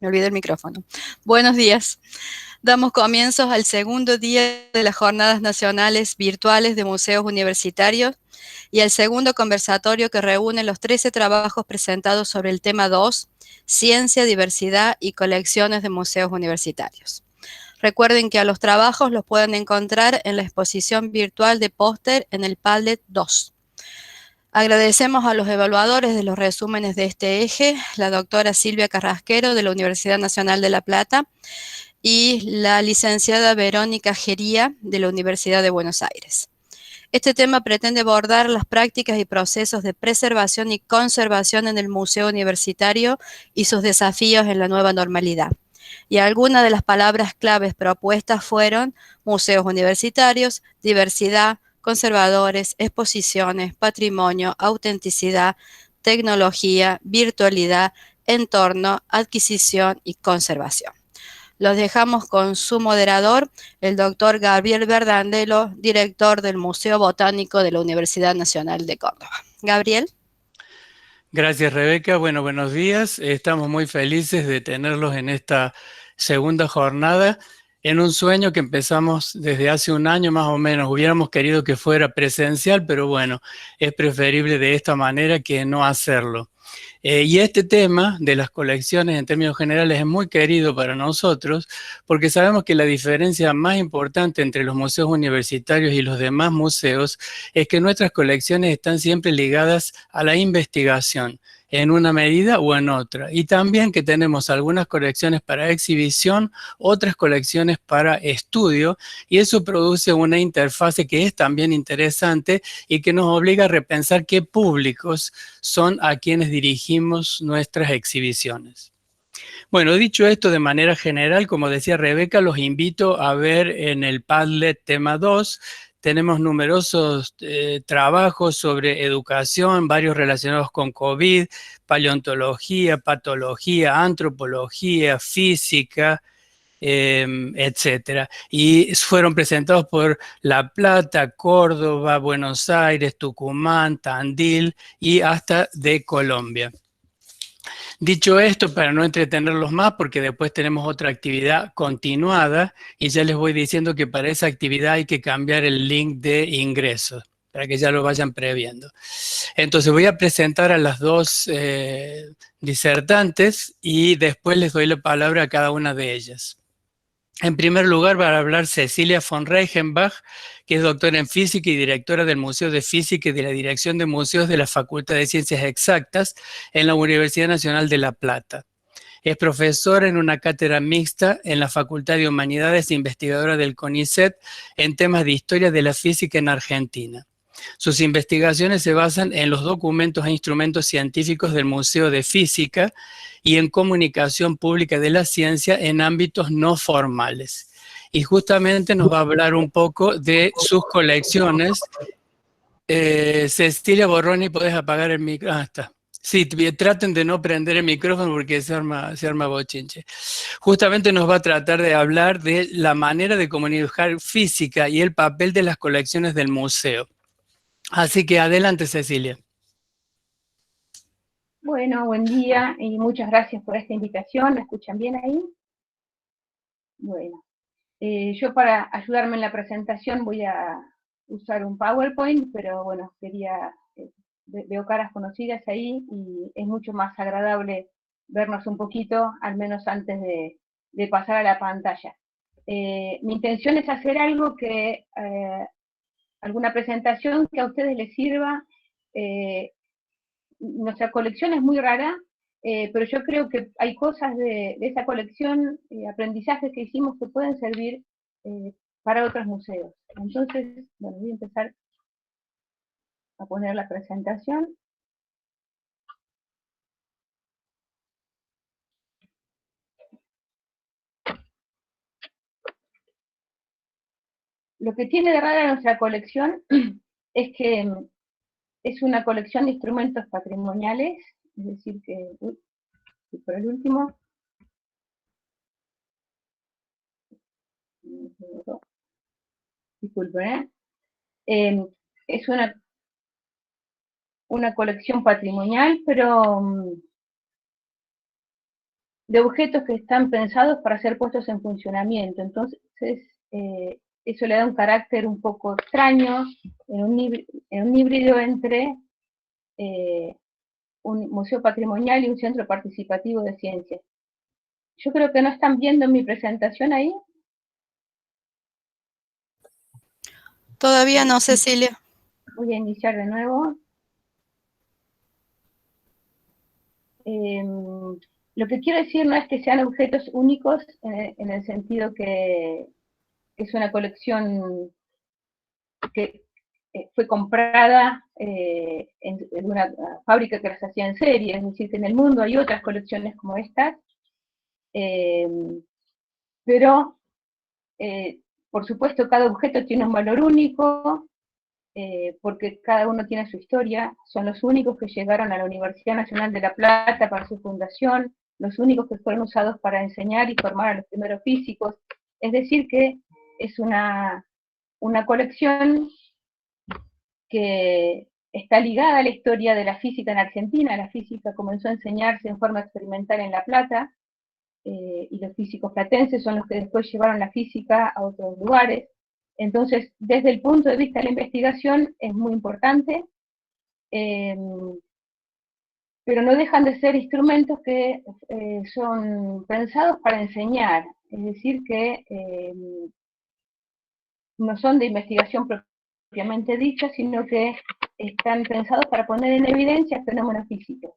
Me olvidé el micrófono. Buenos días. Damos comienzos al segundo día de las Jornadas Nacionales Virtuales de Museos Universitarios y al segundo conversatorio que reúne los 13 trabajos presentados sobre el tema 2, Ciencia, Diversidad y Colecciones de Museos Universitarios. Recuerden que a los trabajos los pueden encontrar en la exposición virtual de póster en el Padlet 2. Agradecemos a los evaluadores de los resúmenes de este eje, la doctora Silvia Carrasquero de la Universidad Nacional de La Plata y la licenciada Verónica Gería de la Universidad de Buenos Aires. Este tema pretende abordar las prácticas y procesos de preservación y conservación en el museo universitario y sus desafíos en la nueva normalidad. Y algunas de las palabras claves propuestas fueron museos universitarios, diversidad, conservadores, exposiciones, patrimonio, autenticidad, tecnología, virtualidad, entorno, adquisición y conservación. Los dejamos con su moderador, el doctor Gabriel Verdandelo, director del Museo Botánico de la Universidad Nacional de Córdoba. Gabriel. Gracias, Rebeca. Bueno, buenos días. Estamos muy felices de tenerlos en esta segunda jornada, en un sueño que empezamos desde hace un año más o menos. Hubiéramos querido que fuera presencial, pero bueno, es preferible de esta manera que no hacerlo. Y este tema de las colecciones en términos generales es muy querido para nosotros porque sabemos que la diferencia más importante entre los museos universitarios y los demás museos es que nuestras colecciones están siempre ligadas a la investigación en una medida o en otra. Y también que tenemos algunas colecciones para exhibición, otras colecciones para estudio, y eso produce una interfase que es también interesante y que nos obliga a repensar qué públicos son a quienes dirigimos nuestras exhibiciones. Bueno, dicho esto de manera general, como decía Rebeca, los invito a ver en el Padlet tema 2. Tenemos numerosos trabajos sobre educación, varios relacionados con COVID, paleontología, patología, antropología, física, etcétera. Y fueron presentados por La Plata, Córdoba, Buenos Aires, Tucumán, Tandil y hasta de Colombia. Dicho esto, para no entretenerlos más, porque después tenemos otra actividad continuada, y ya les voy diciendo que para esa actividad hay que cambiar el link de ingresos, para que ya lo vayan previendo. Entonces voy a presentar a las dos disertantes y después les doy la palabra a cada una de ellas. En primer lugar, va a hablar Cecilia von Reichenbach, que es doctora en física y directora del Museo de Física y de la Dirección de Museos de la Facultad de Ciencias Exactas en la Universidad Nacional de La Plata. Es profesora en una cátedra mixta en la Facultad de Humanidades e investigadora del CONICET en temas de historia de la física en Argentina. Sus investigaciones se basan en los documentos e instrumentos científicos del Museo de Física y en comunicación pública de la ciencia en ámbitos no formales. Y justamente nos va a hablar un poco de sus colecciones. Cecilia Borroni, ¿podés apagar el micrófono? Ah, está. Sí, traten de no prender el micrófono porque se arma bochinche. Justamente nos va a tratar de hablar de la manera de comunicar física y el papel de las colecciones del museo. Así que adelante, Cecilia. Bueno, buen día y muchas gracias por esta invitación. ¿Me escuchan bien ahí? Bueno, yo para ayudarme en la presentación voy a usar un PowerPoint, pero bueno, veo caras conocidas ahí y es mucho más agradable vernos un poquito, al menos antes de pasar a la pantalla. Mi intención es hacer algo alguna presentación que a ustedes les sirva. Nuestra colección es muy rara, pero yo creo que hay cosas de esa colección, aprendizajes que hicimos que pueden servir para otros museos. Entonces, bueno, voy a empezar a poner la presentación. Lo que tiene de rara nuestra colección es que es una colección de instrumentos patrimoniales, es decir que, por el último, disculpen, es una colección patrimonial, pero de objetos que están pensados para ser puestos en funcionamiento. Entonces, eso le da un carácter un poco extraño, en un híbrido entre un museo patrimonial y un centro participativo de ciencias. Yo creo que no están viendo mi presentación ahí. Todavía no, Cecilia. Voy a iniciar de nuevo. Lo que quiero decir no es que sean objetos únicos en el sentido que es una colección que fue comprada en una fábrica que las hacía en serie, es decir, que en el mundo hay otras colecciones como estas, pero por supuesto cada objeto tiene un valor único, porque cada uno tiene su historia, son los únicos que llegaron a la Universidad Nacional de La Plata para su fundación, los únicos que fueron usados para enseñar y formar a los primeros físicos, es decir que es una colección que está ligada a la historia de la física en Argentina. La física comenzó a enseñarse en forma experimental en La Plata, y los físicos platenses son los que después llevaron la física a otros lugares. Entonces, desde el punto de vista de la investigación, es muy importante, pero no dejan de ser instrumentos que son pensados para enseñar, es decir, que no son de investigación propiamente dicha, sino que están pensados para poner en evidencia fenómenos físicos.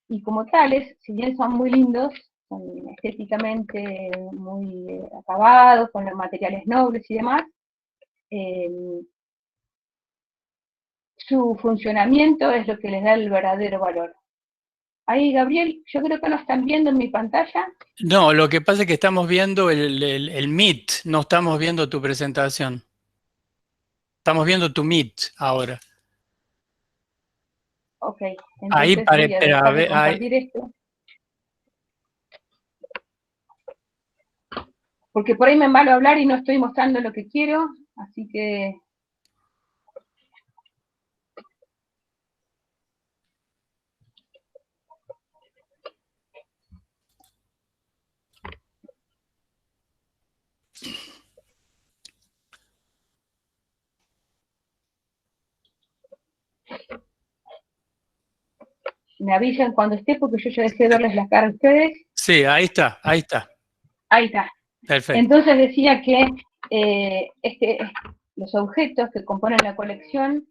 Y como tales, si bien son muy lindos, son estéticamente muy acabados, con los materiales nobles y demás, su funcionamiento es lo que les da el verdadero valor. Ahí, Gabriel, yo creo que no están viendo en mi pantalla. No, lo que pasa es que estamos viendo el Meet, no estamos viendo tu presentación. Estamos viendo tu Meet ahora. Ok, Ahí entonces voy a espera, dejar de compartir esto. Porque por ahí me embalo a hablar y no estoy mostrando lo que quiero, así que... Me avisan cuando esté, porque yo ya dejé de verles la cara a ustedes. Sí, ahí está, ahí está. Ahí está. Perfecto. Entonces decía que los objetos que componen la colección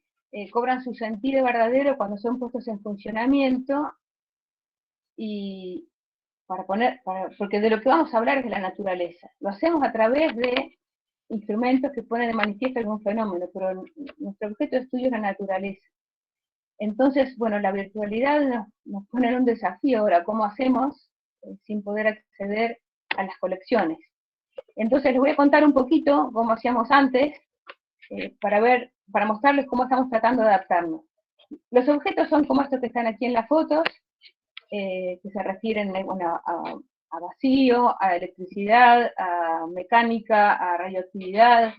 cobran su sentido verdadero cuando son puestos en funcionamiento, y porque de lo que vamos a hablar es de la naturaleza. Lo hacemos a través de instrumentos que ponen de manifiesto algún fenómeno, pero nuestro objeto de estudio es la naturaleza. Entonces, bueno, la virtualidad nos pone en un desafío ahora, ¿cómo hacemos sin poder acceder a las colecciones? Entonces les voy a contar un poquito cómo hacíamos antes, para mostrarles cómo estamos tratando de adaptarnos. Los objetos son como estos que están aquí en las fotos, que se refieren a vacío, a electricidad, a mecánica, a radioactividad,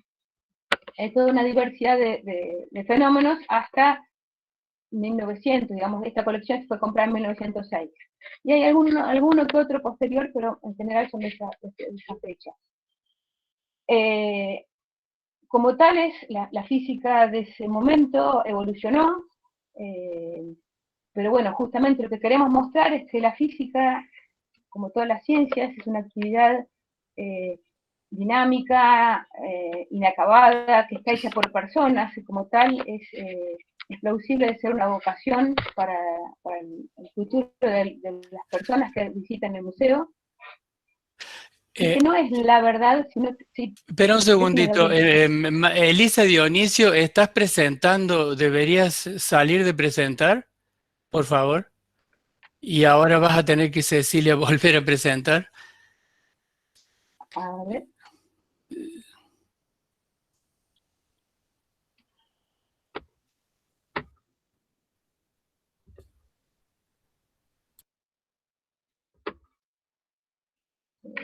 toda una diversidad de fenómenos hasta 1900, digamos, esta colección fue comprada en 1906. Y hay alguno que otro posterior, pero en general son de esa fecha. como tal, la física de ese momento evolucionó, pero bueno, justamente lo que queremos mostrar es que la física, como todas las ciencias, es una actividad dinámica, inacabada, que está hecha por personas, y como tal es plausible de ser una vocación para el futuro de las personas que visitan el museo, y que no es la verdad, sino que sí. Espera un segundito, Elisa Dionisio, ¿estás presentando? ¿Deberías salir de presentar, por favor? Y ahora vas a tener que, Cecilia, volver a presentar. A ver.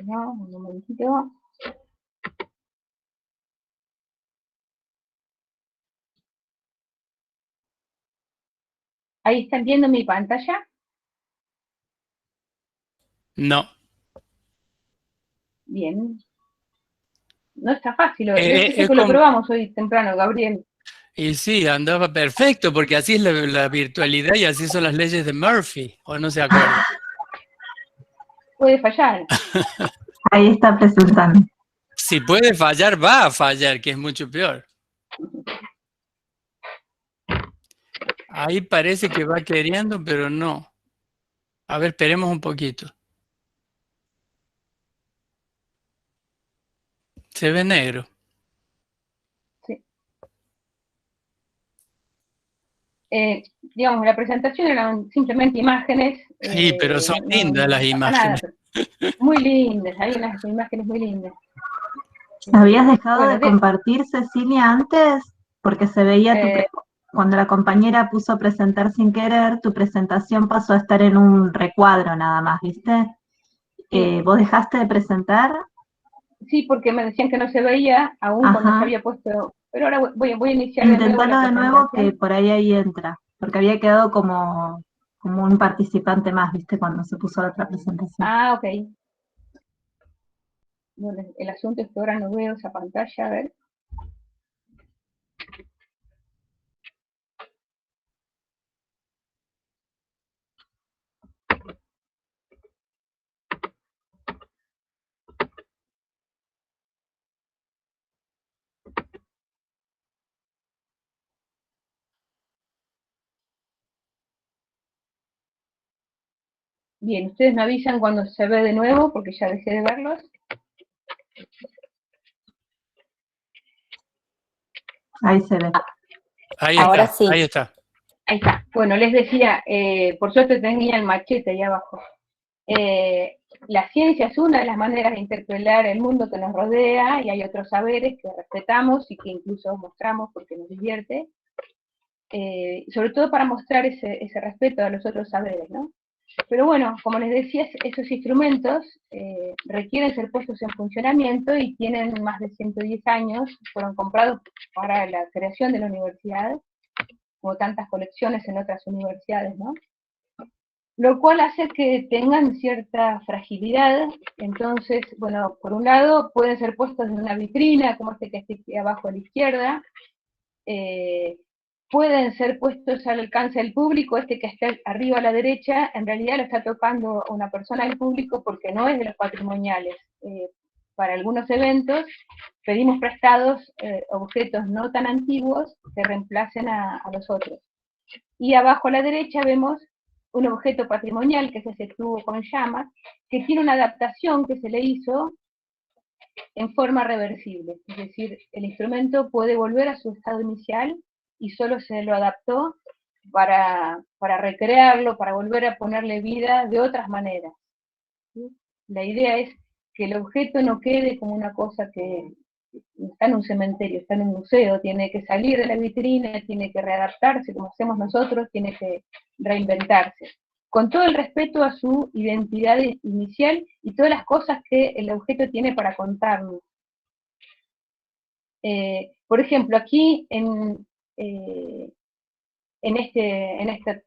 No, un momentito. ¿Ahí están viendo mi pantalla? No. Bien. No está fácil hoy. Eso que lo probamos hoy temprano, Gabriel. Y sí, andaba perfecto, porque así es la virtualidad y así son las leyes de Murphy, ¿o no se acuerda? Puede fallar. Ahí está presentando. Si puede fallar, va a fallar, que es mucho peor. Ahí parece que va queriendo, pero no. A ver, esperemos un poquito. Se ve negro. Sí. Digamos, la presentación eran simplemente imágenes. Sí, pero son lindas las imágenes. Nada, muy lindas, hay unas imágenes muy lindas. ¿Habías dejado de compartir, Cecilia, antes? Porque se veía cuando la compañera puso presentar sin querer, tu presentación pasó a estar en un recuadro nada más, ¿viste? Sí. ¿Vos dejaste de presentar? Sí, porque me decían que no se veía, aún cuando se había puesto... Pero ahora voy a iniciar de nuevo. Intentalo de nuevo, que por ahí entra, porque había quedado como un participante más, ¿viste? Cuando se puso la otra presentación. Ah, ok. Bueno, el asunto es que ahora no veo esa pantalla, a ver. Bien, ustedes me avisan cuando se ve de nuevo, porque ya dejé de verlos. Ahí se ve. Ahí Ahora está, sí. ahí está. Ahí está. Bueno, les decía, por suerte tenía el machete ahí abajo. La ciencia es una de las maneras de interpelar el mundo que nos rodea, y hay otros saberes que respetamos y que incluso mostramos porque nos divierte, sobre todo para mostrar ese respeto a los otros saberes, ¿no? Pero bueno, como les decía, esos instrumentos requieren ser puestos en funcionamiento y tienen más de 110 años, fueron comprados para la creación de la universidad, como tantas colecciones en otras universidades, ¿no? Lo cual hace que tengan cierta fragilidad. Entonces, bueno, por un lado pueden ser puestos en una vitrina, como este que está aquí abajo a la izquierda, pueden ser puestos al alcance del público. Este que está arriba a la derecha, en realidad lo está tocando una persona del público porque no es de los patrimoniales. Para algunos eventos pedimos prestados objetos no tan antiguos que reemplacen a los otros. Y abajo a la derecha vemos un objeto patrimonial, que es ese tubo con llamas, que tiene una adaptación que se le hizo en forma reversible. Es decir, el instrumento puede volver a su estado inicial y solo se lo adaptó para recrearlo, para volver a ponerle vida de otras maneras. ¿Sí? La idea es que el objeto no quede como una cosa que está en un cementerio, está en un museo, tiene que salir de la vitrina, tiene que readaptarse como hacemos nosotros, tiene que reinventarse, con todo el respeto a su identidad inicial y todas las cosas que el objeto tiene para contarnos. Por ejemplo, aquí en esta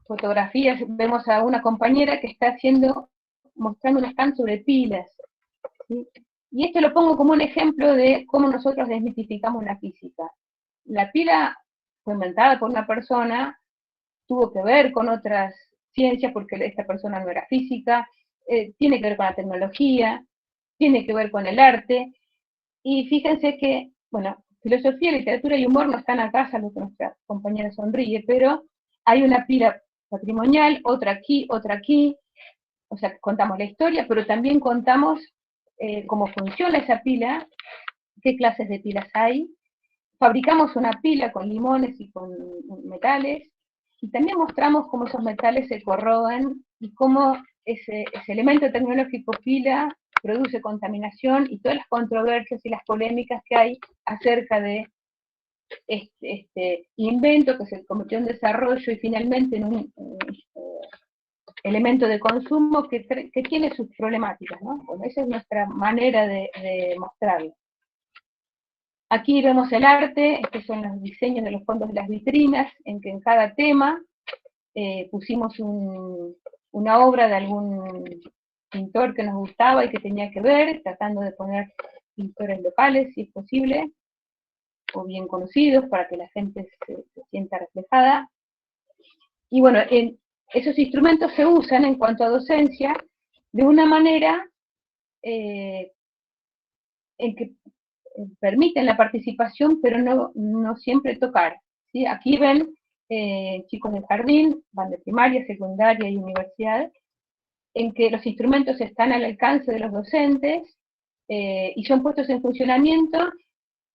fotografía vemos a una compañera que está mostrando un stand sobre pilas, ¿sí? Y esto lo pongo como un ejemplo de cómo nosotros desmitificamos la física. La pila fue inventada por una persona, tuvo que ver con otras ciencias, porque esta persona no era física, tiene que ver con la tecnología, tiene que ver con el arte, y fíjense que, bueno, filosofía, literatura y humor no están acá, salvo que nuestra compañera sonríe, pero hay una pila patrimonial, otra aquí, o sea, contamos la historia, pero también contamos cómo funciona esa pila, qué clases de pilas hay, fabricamos una pila con limones y con metales, y también mostramos cómo esos metales se corroen y cómo ese elemento tecnológico pila produce contaminación y todas las controversias y las polémicas que hay acerca de este invento que se convirtió en desarrollo y finalmente en un elemento de consumo que tiene sus problemáticas, ¿no? Bueno, esa es nuestra manera de mostrarlo. Aquí vemos el arte, estos son los diseños de los fondos de las vitrinas, en que en cada tema pusimos una obra de algún pintor que nos gustaba y que tenía que ver, tratando de poner pintores locales, si es posible, o bien conocidos, para que la gente se sienta reflejada. Y bueno, esos instrumentos se usan en cuanto a docencia de una manera en que permiten la participación, pero no siempre tocar, ¿sí? Aquí ven chicos del jardín, van de primaria, secundaria y universidad, en que los instrumentos están al alcance de los docentes y son puestos en funcionamiento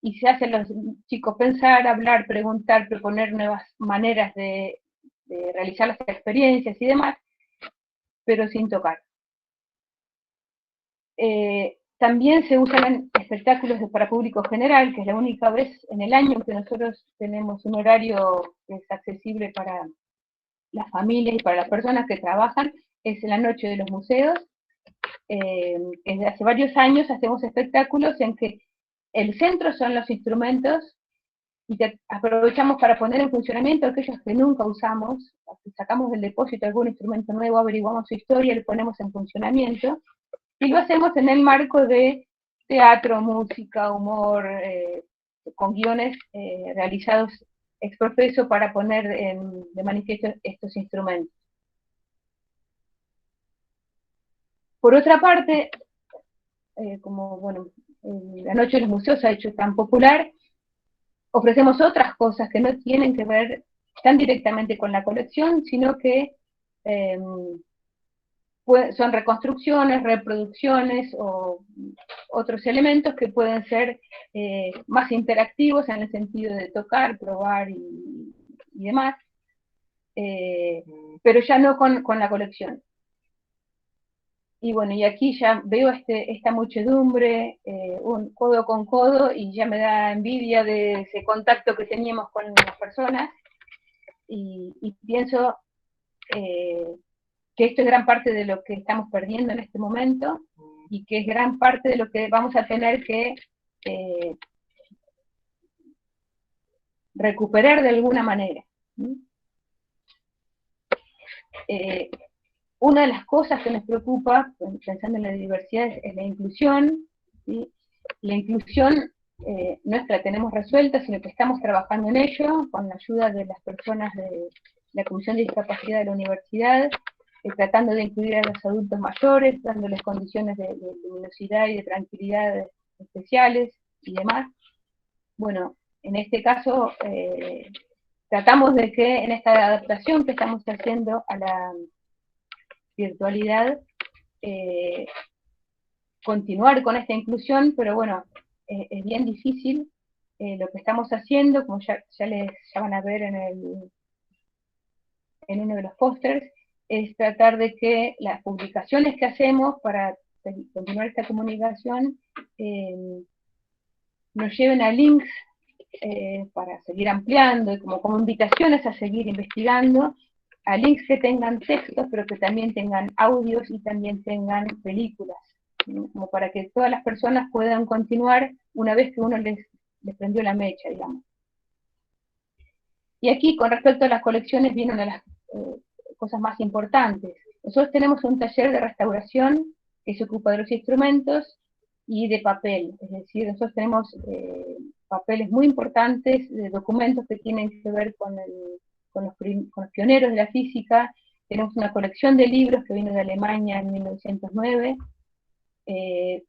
y se hacen los chicos pensar, hablar, preguntar, proponer nuevas maneras de realizar las experiencias y demás, pero sin tocar. También se usan espectáculos para público general, que es la única vez en el año que nosotros tenemos un horario que es accesible para las familias y para las personas que trabajan, es en la noche de los museos. Desde hace varios años hacemos espectáculos en que el centro son los instrumentos y aprovechamos para poner en funcionamiento aquellos que nunca usamos, sacamos del depósito algún instrumento nuevo, averiguamos su historia y lo ponemos en funcionamiento. Y lo hacemos en el marco de teatro, música, humor, con guiones realizados ex profeso para poner de manifiesto estos instrumentos. Por otra parte, como bueno, la Noche de los Museos se ha hecho tan popular, ofrecemos otras cosas que no tienen que ver tan directamente con la colección, sino que son reconstrucciones, reproducciones o otros elementos que pueden ser más interactivos en el sentido de tocar, probar y demás, pero ya no con la colección. Y bueno, y aquí ya veo esta muchedumbre, un codo con codo, y ya me da envidia de ese contacto que teníamos con las personas, y pienso que esto es gran parte de lo que estamos perdiendo en este momento, y que es gran parte de lo que vamos a tener que recuperar de alguna manera. Una de las cosas que nos preocupa, pensando en la diversidad, es la inclusión, ¿sí? La inclusión no es que la tenemos resuelta, sino que estamos trabajando en ello, con la ayuda de las personas de la Comisión de Discapacidad de la Universidad, tratando de incluir a los adultos mayores, dándoles condiciones de luminosidad y de tranquilidad especiales y demás. Bueno, en este caso, tratamos de que en esta adaptación que estamos haciendo a la virtualidad, continuar con esta inclusión, pero bueno, es bien difícil. Lo que estamos haciendo, como ya van a ver en uno de los pósters, es tratar de que las publicaciones que hacemos para continuar esta comunicación nos lleven a links para seguir ampliando, y como invitaciones a seguir investigando, a links que tengan textos, pero que también tengan audios y también tengan películas, ¿sí? Como para que todas las personas puedan continuar una vez que uno les prendió la mecha, digamos. Y aquí, con respecto a las colecciones, viene una de las cosas más importantes. Nosotros tenemos un taller de restauración que se ocupa de los instrumentos, y de papel, es decir, nosotros tenemos papeles muy importantes, de documentos que tienen que ver con los pioneros de la física. Tenemos una colección de libros que vino de Alemania en 1909,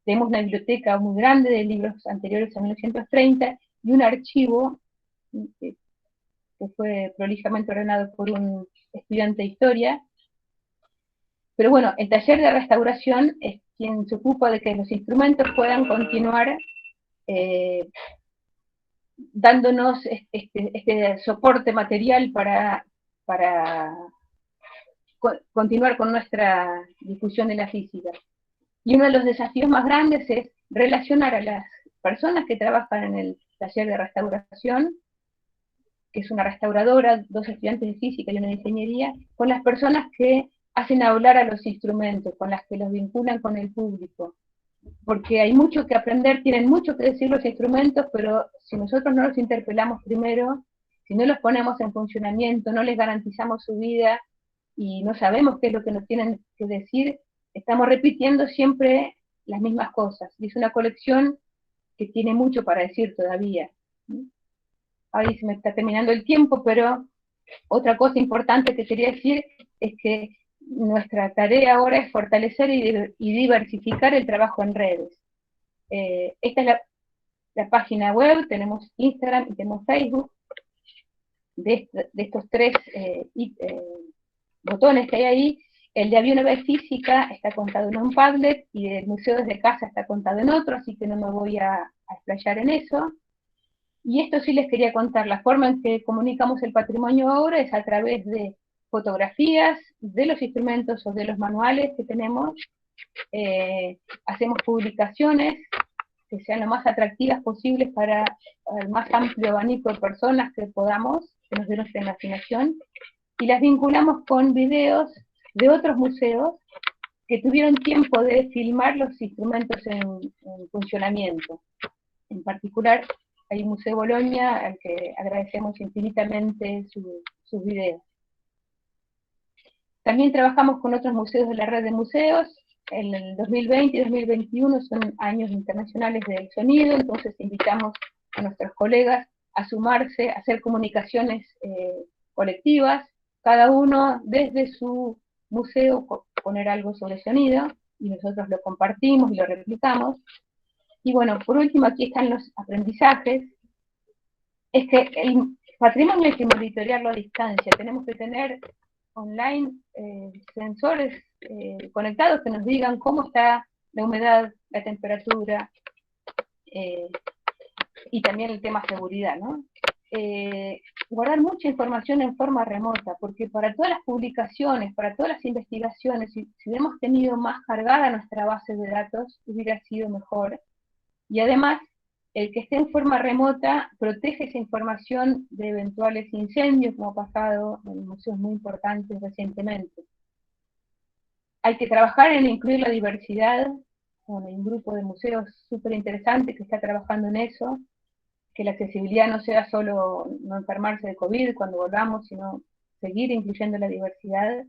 tenemos una biblioteca muy grande de libros anteriores a 1930, y un archivo que fue prolijamente ordenado por un estudiante de historia. Pero bueno, el taller de restauración es quien se ocupa de que los instrumentos puedan continuar dándonos este soporte material para continuar con nuestra difusión de la física. Y uno de los desafíos más grandes es relacionar a las personas que trabajan en el taller de restauración, que es una restauradora, 2 estudiantes de física y una de ingeniería, con las personas que hacen hablar a los instrumentos, con las que los vinculan con el público. Porque hay mucho que aprender, tienen mucho que decir los instrumentos, pero si nosotros no los interpelamos primero, si no los ponemos en funcionamiento, no les garantizamos su vida, y no sabemos qué es lo que nos tienen que decir, estamos repitiendo siempre las mismas cosas. Y es una colección que tiene mucho para decir todavía. Ahí se me está terminando el tiempo, pero otra cosa importante que quería decir es que nuestra tarea ahora es fortalecer y diversificar el trabajo en redes. Esta es la página web, tenemos Instagram y tenemos Facebook. De estos 3 botones que hay ahí, el de Había una vez física está contado en un Padlet, y el Museo desde casa está contado en otro, así que no me voy a explayar en eso. Y esto sí les quería contar, la forma en que comunicamos el patrimonio ahora es a través de fotografías de los instrumentos o de los manuales que tenemos, hacemos publicaciones que sean lo más atractivas posibles para el más amplio abanico de personas que podamos, que nos dé nuestra imaginación, y las vinculamos con videos de otros museos que tuvieron tiempo de filmar los instrumentos en funcionamiento. En particular, hay un Museo Bologna al que agradecemos infinitamente sus videos. También trabajamos con otros museos de la red de museos. En el 2020 y 2021 son años internacionales del sonido, entonces invitamos a nuestros colegas a sumarse, a hacer comunicaciones colectivas, cada uno desde su museo poner algo sobre sonido, y nosotros lo compartimos y lo replicamos. Y bueno, por último, aquí están los aprendizajes. Es que el patrimonio hay que monitorearlo a distancia, tenemos que tener online sensores conectados que nos digan cómo está la humedad, la temperatura, y también el tema seguridad, ¿no? Guardar mucha información en forma remota, porque para todas las publicaciones, para todas las investigaciones, si hubiéramos tenido más cargada nuestra base de datos, hubiera sido mejor. Y además, el que esté en forma remota protege esa información de eventuales incendios, como ha pasado en museos muy importantes recientemente. Hay que trabajar en incluir la diversidad, con un grupo de museos súper interesante que está trabajando en eso, que la accesibilidad no sea solo no enfermarse de COVID cuando volvamos, sino seguir incluyendo la diversidad.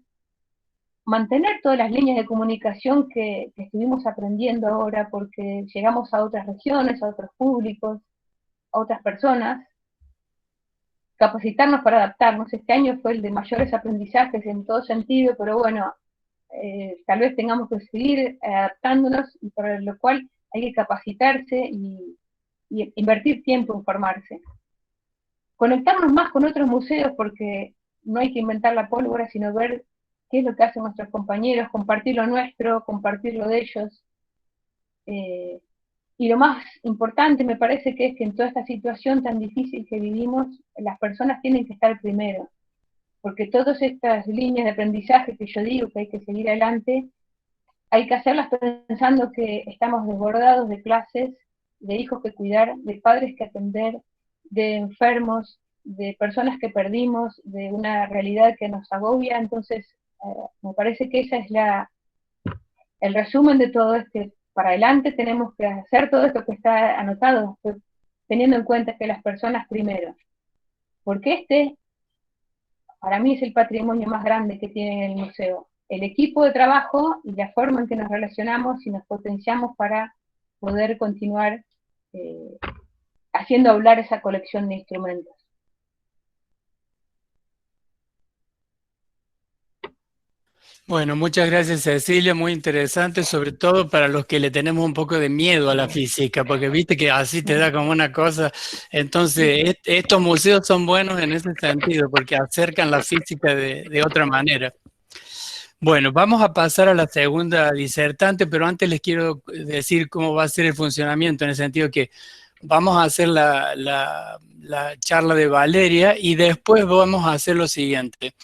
Mantener todas las líneas de comunicación que estuvimos aprendiendo ahora, porque llegamos a otras regiones, a otros públicos, a otras personas. Capacitarnos para adaptarnos. Este año fue el de mayores aprendizajes en todo sentido, pero bueno, tal vez tengamos que seguir adaptándonos, y para lo cual hay que capacitarse y invertir tiempo en formarse. Conectarnos más con otros museos, porque no hay que inventar la pólvora, sino ver qué es lo que hacen nuestros compañeros, compartir lo nuestro, compartir lo de ellos. Y lo más importante me parece que es que en toda esta situación tan difícil que vivimos, las personas tienen que estar primero, porque todas estas líneas de aprendizaje que yo digo que hay que seguir adelante, hay que hacerlas pensando que estamos desbordados de clases, de hijos que cuidar, de padres que atender, de enfermos, de personas que perdimos, de una realidad que nos agobia. Entonces, me parece que esa es el resumen de todo esto. Para adelante tenemos que hacer todo esto que está anotado, teniendo en cuenta que las personas primero. Porque para mí es el patrimonio más grande que tiene el museo. El equipo de trabajo y la forma en que nos relacionamos y nos potenciamos para poder continuar haciendo hablar esa colección de instrumentos. Bueno, muchas gracias Cecilia, muy interesante, sobre todo para los que le tenemos un poco de miedo a la física, porque viste que así te da como una cosa. Entonces, estos museos son buenos en ese sentido, porque acercan la física de otra manera. Bueno, vamos a pasar a la segunda disertante, pero antes les quiero decir cómo va a ser el funcionamiento, en el sentido que vamos a hacer la charla de Valeria y después vamos a hacer lo siguiente.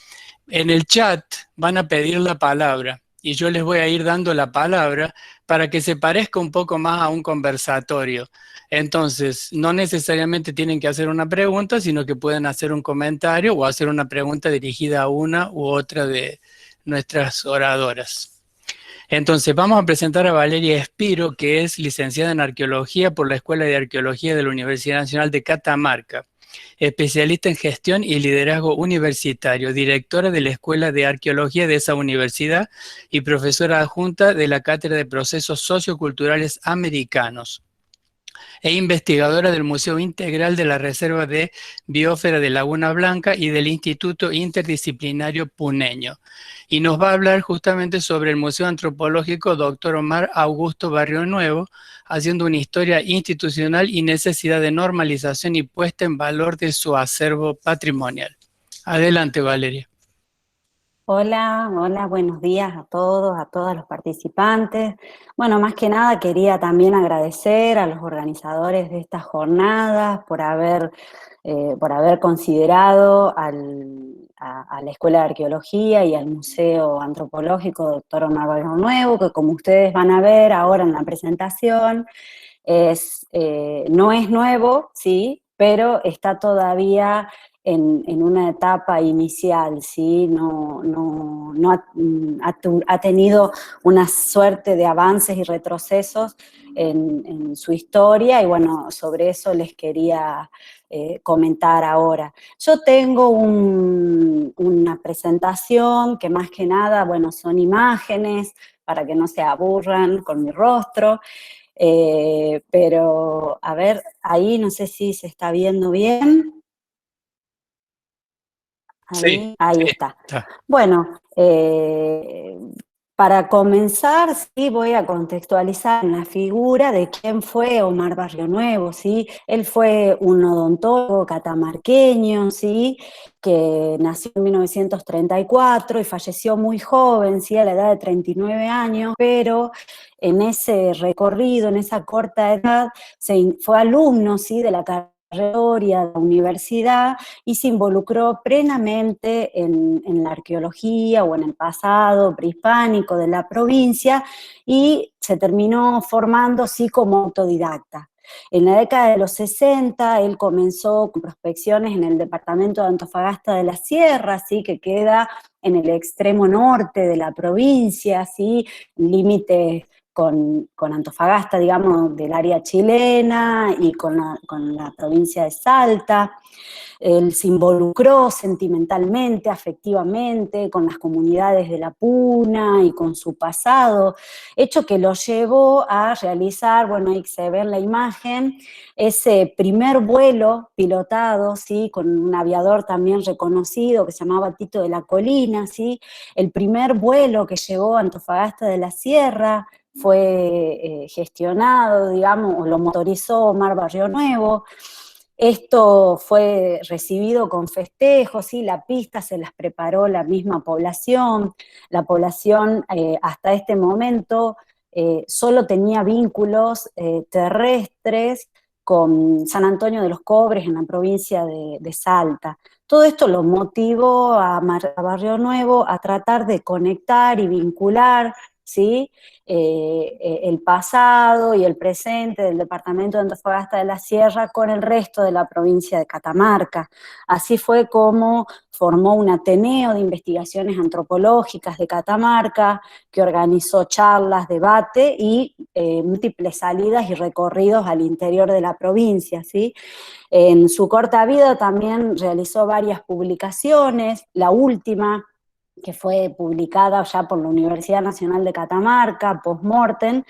En el chat van a pedir la palabra y yo les voy a ir dando la palabra para que se parezca un poco más a un conversatorio. Entonces, no necesariamente tienen que hacer una pregunta, sino que pueden hacer un comentario o hacer una pregunta dirigida a una u otra de nuestras oradoras. Entonces, vamos a presentar a Valeria Espiro, que es licenciada en Arqueología por la Escuela de Arqueología de la Universidad Nacional de Catamarca, especialista en gestión y liderazgo universitario, directora de la Escuela de Arqueología de esa universidad y profesora adjunta de la Cátedra de Procesos Socioculturales Americanos, e investigadora del Museo Integral de la Reserva de Biosfera de Laguna Blanca y del Instituto Interdisciplinario Puneño. Y nos va a hablar justamente sobre el Museo Antropológico Dr. Omar Augusto Barrio Nuevo, haciendo una historia institucional y necesidad de normalización y puesta en valor de su acervo patrimonial. Adelante, Valeria. Hola, hola, buenos días a todos, a todos los participantes. Bueno, más que nada quería también agradecer a los organizadores de estas jornadas por haber considerado a la Escuela de Arqueología y al Museo Antropológico Dr. Omar Barrio Nuevo, que como ustedes van a ver ahora en la presentación, no es nuevo, sí, pero está todavía en una etapa inicial, ¿sí? No ha tenido una suerte de avances y retrocesos en su historia, y bueno, sobre eso les quería comentar ahora. Yo tengo una presentación que más que nada, bueno, son imágenes para que no se aburran con mi rostro, pero a ver, ahí no sé si se está viendo bien. Sí, ahí está. Bueno, para comenzar, sí, voy a contextualizar la figura de quién fue Omar Barrio Nuevo, ¿sí? Él fue un odontólogo catamarqueño, ¿sí? Que nació en 1934 y falleció muy joven, ¿sí? A la edad de 39 años, pero en ese recorrido, en esa corta edad, fue alumno, ¿sí? De la carrera de la universidad y se involucró plenamente en la arqueología o en el pasado prehispánico de la provincia y se terminó formando sí como autodidacta. En la década de los 60 él comenzó con prospecciones en el departamento de Antofagasta de la Sierra, ¿sí? Que queda en el extremo norte de la provincia, ¿sí? Límite con Antofagasta, digamos, del área chilena y con la provincia de Salta. Él se involucró sentimentalmente, afectivamente, con las comunidades de la Puna y con su pasado, hecho que lo llevó a realizar, bueno, ahí se ve en la imagen, ese primer vuelo pilotado, ¿sí? Con un aviador también reconocido que se llamaba Tito de la Colina, ¿sí? El primer vuelo que llegó a Antofagasta de la Sierra fue gestionado, digamos, o lo motorizó Omar Barrio Nuevo. Esto fue recibido con festejos, ¿sí? La pista se las preparó la misma población. La población hasta este momento solo tenía vínculos terrestres con San Antonio de los Cobres en la provincia de Salta. Todo esto lo motivó a Barrio Nuevo a tratar de conectar y vincular, ¿sí? El pasado y el presente del departamento de Antofagasta de la Sierra con el resto de la provincia de Catamarca. Así fue como formó un Ateneo de Investigaciones Antropológicas de Catamarca, que organizó charlas, debate y múltiples salidas y recorridos al interior de la provincia, ¿sí? En su corta vida también realizó varias publicaciones, la última que fue publicada ya por la Universidad Nacional de Catamarca, post-mortem,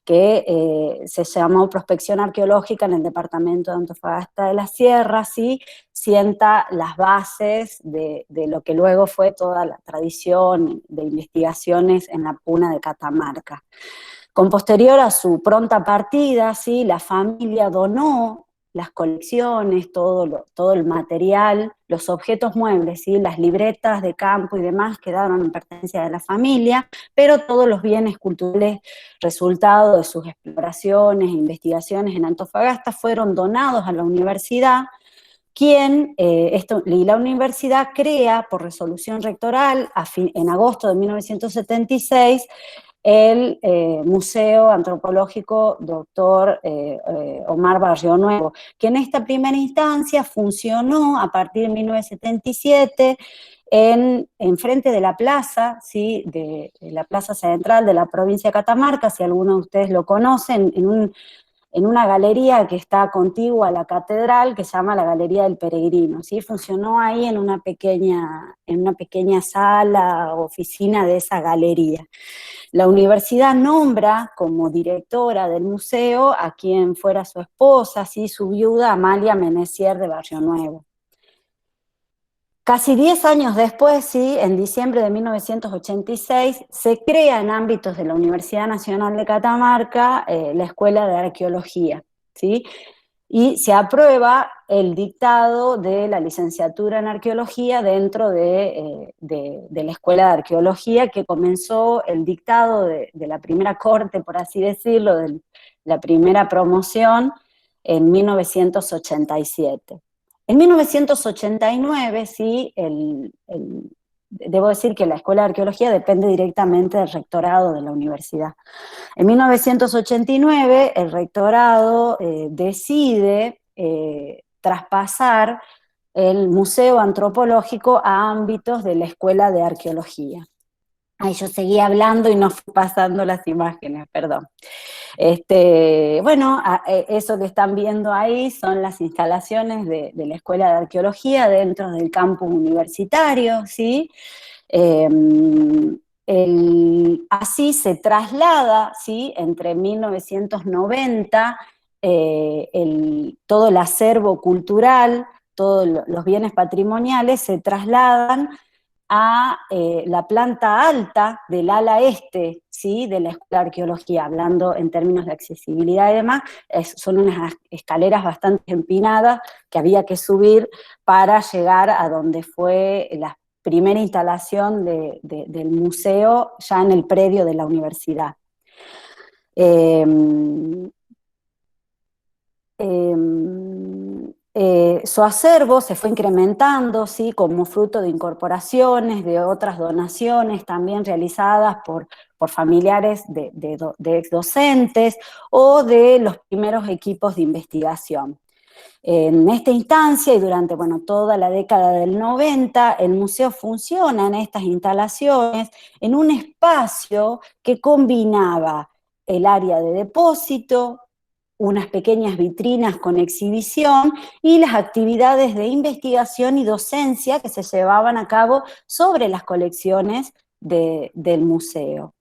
que se llamó Prospección Arqueológica en el departamento de Antofagasta de la Sierra, ¿sí? Sienta las bases de lo que luego fue toda la tradición de investigaciones en la puna de Catamarca. Con posterior a su pronta partida, ¿sí? La familia donó las colecciones, todo el material, los objetos muebles, ¿sí? Las libretas de campo y demás quedaron en pertenencia de la familia, pero todos los bienes culturales resultado de sus exploraciones e investigaciones en Antofagasta fueron donados a la universidad, y la universidad crea por resolución rectoral en agosto de 1976 el Museo Antropológico Dr. Omar Barrionuevo, que en esta primera instancia funcionó a partir de 1977 en frente de la plaza, ¿sí? de la plaza central de la provincia de Catamarca, si algunos de ustedes lo conocen, en una galería que está contigua a la catedral, que se llama la Galería del Peregrino, ¿sí? Funcionó ahí en una pequeña sala, oficina de esa galería. La universidad nombra como directora del museo a quien fuera su esposa, ¿sí? Su viuda, Amalia Menessier de Barrionuevo. Casi 10 años después, ¿sí? En diciembre de 1986, se crea en ámbitos de la Universidad Nacional de Catamarca la Escuela de Arqueología, ¿sí? Y se aprueba el dictado de la licenciatura en Arqueología dentro de la Escuela de Arqueología, que comenzó el dictado de la primera corte, por así decirlo, de la primera promoción en 1987. En 1989, sí, debo decir que la Escuela de Arqueología depende directamente del rectorado de la universidad. En 1989, el rectorado decide traspasar el Museo Antropológico a ámbitos de la Escuela de Arqueología. Ay, yo seguía hablando y no fui pasando las imágenes, perdón. Bueno, eso que están viendo ahí son las instalaciones de la Escuela de Arqueología dentro del campus universitario, ¿sí? Así se traslada, ¿sí? Entre 1990, todo el acervo cultural, todos los bienes patrimoniales se trasladan a la planta alta del ala este, ¿sí? De la Escuela de Arqueología, hablando en términos de accesibilidad y demás, son unas escaleras bastante empinadas que había que subir para llegar a donde fue la primera instalación del museo ya en el predio de la universidad. Su acervo se fue incrementando, ¿sí? Como fruto de incorporaciones, de otras donaciones también realizadas por familiares de ex docentes o de los primeros equipos de investigación. En esta instancia y durante toda la década del 90, el museo funciona en estas instalaciones en un espacio que combinaba el área de depósito, unas pequeñas vitrinas con exhibición y las actividades de investigación y docencia que se llevaban a cabo sobre las colecciones del museo.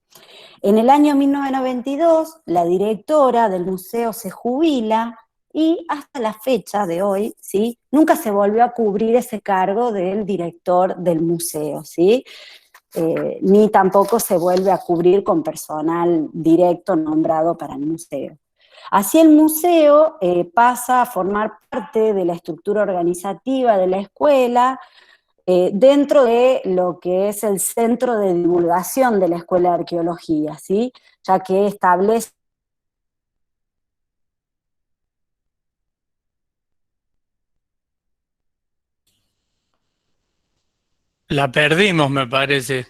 En el año 1992, la directora del museo se jubila y hasta la fecha de hoy, ¿sí? Nunca se volvió a cubrir ese cargo del director del museo, ¿sí? Ni tampoco se vuelve a cubrir con personal directo nombrado para el museo. Así el museo pasa a formar parte de la estructura organizativa de la escuela, dentro de lo que es el centro de divulgación de la Escuela de Arqueología, ¿sí? Ya que establece La perdimos, me parece.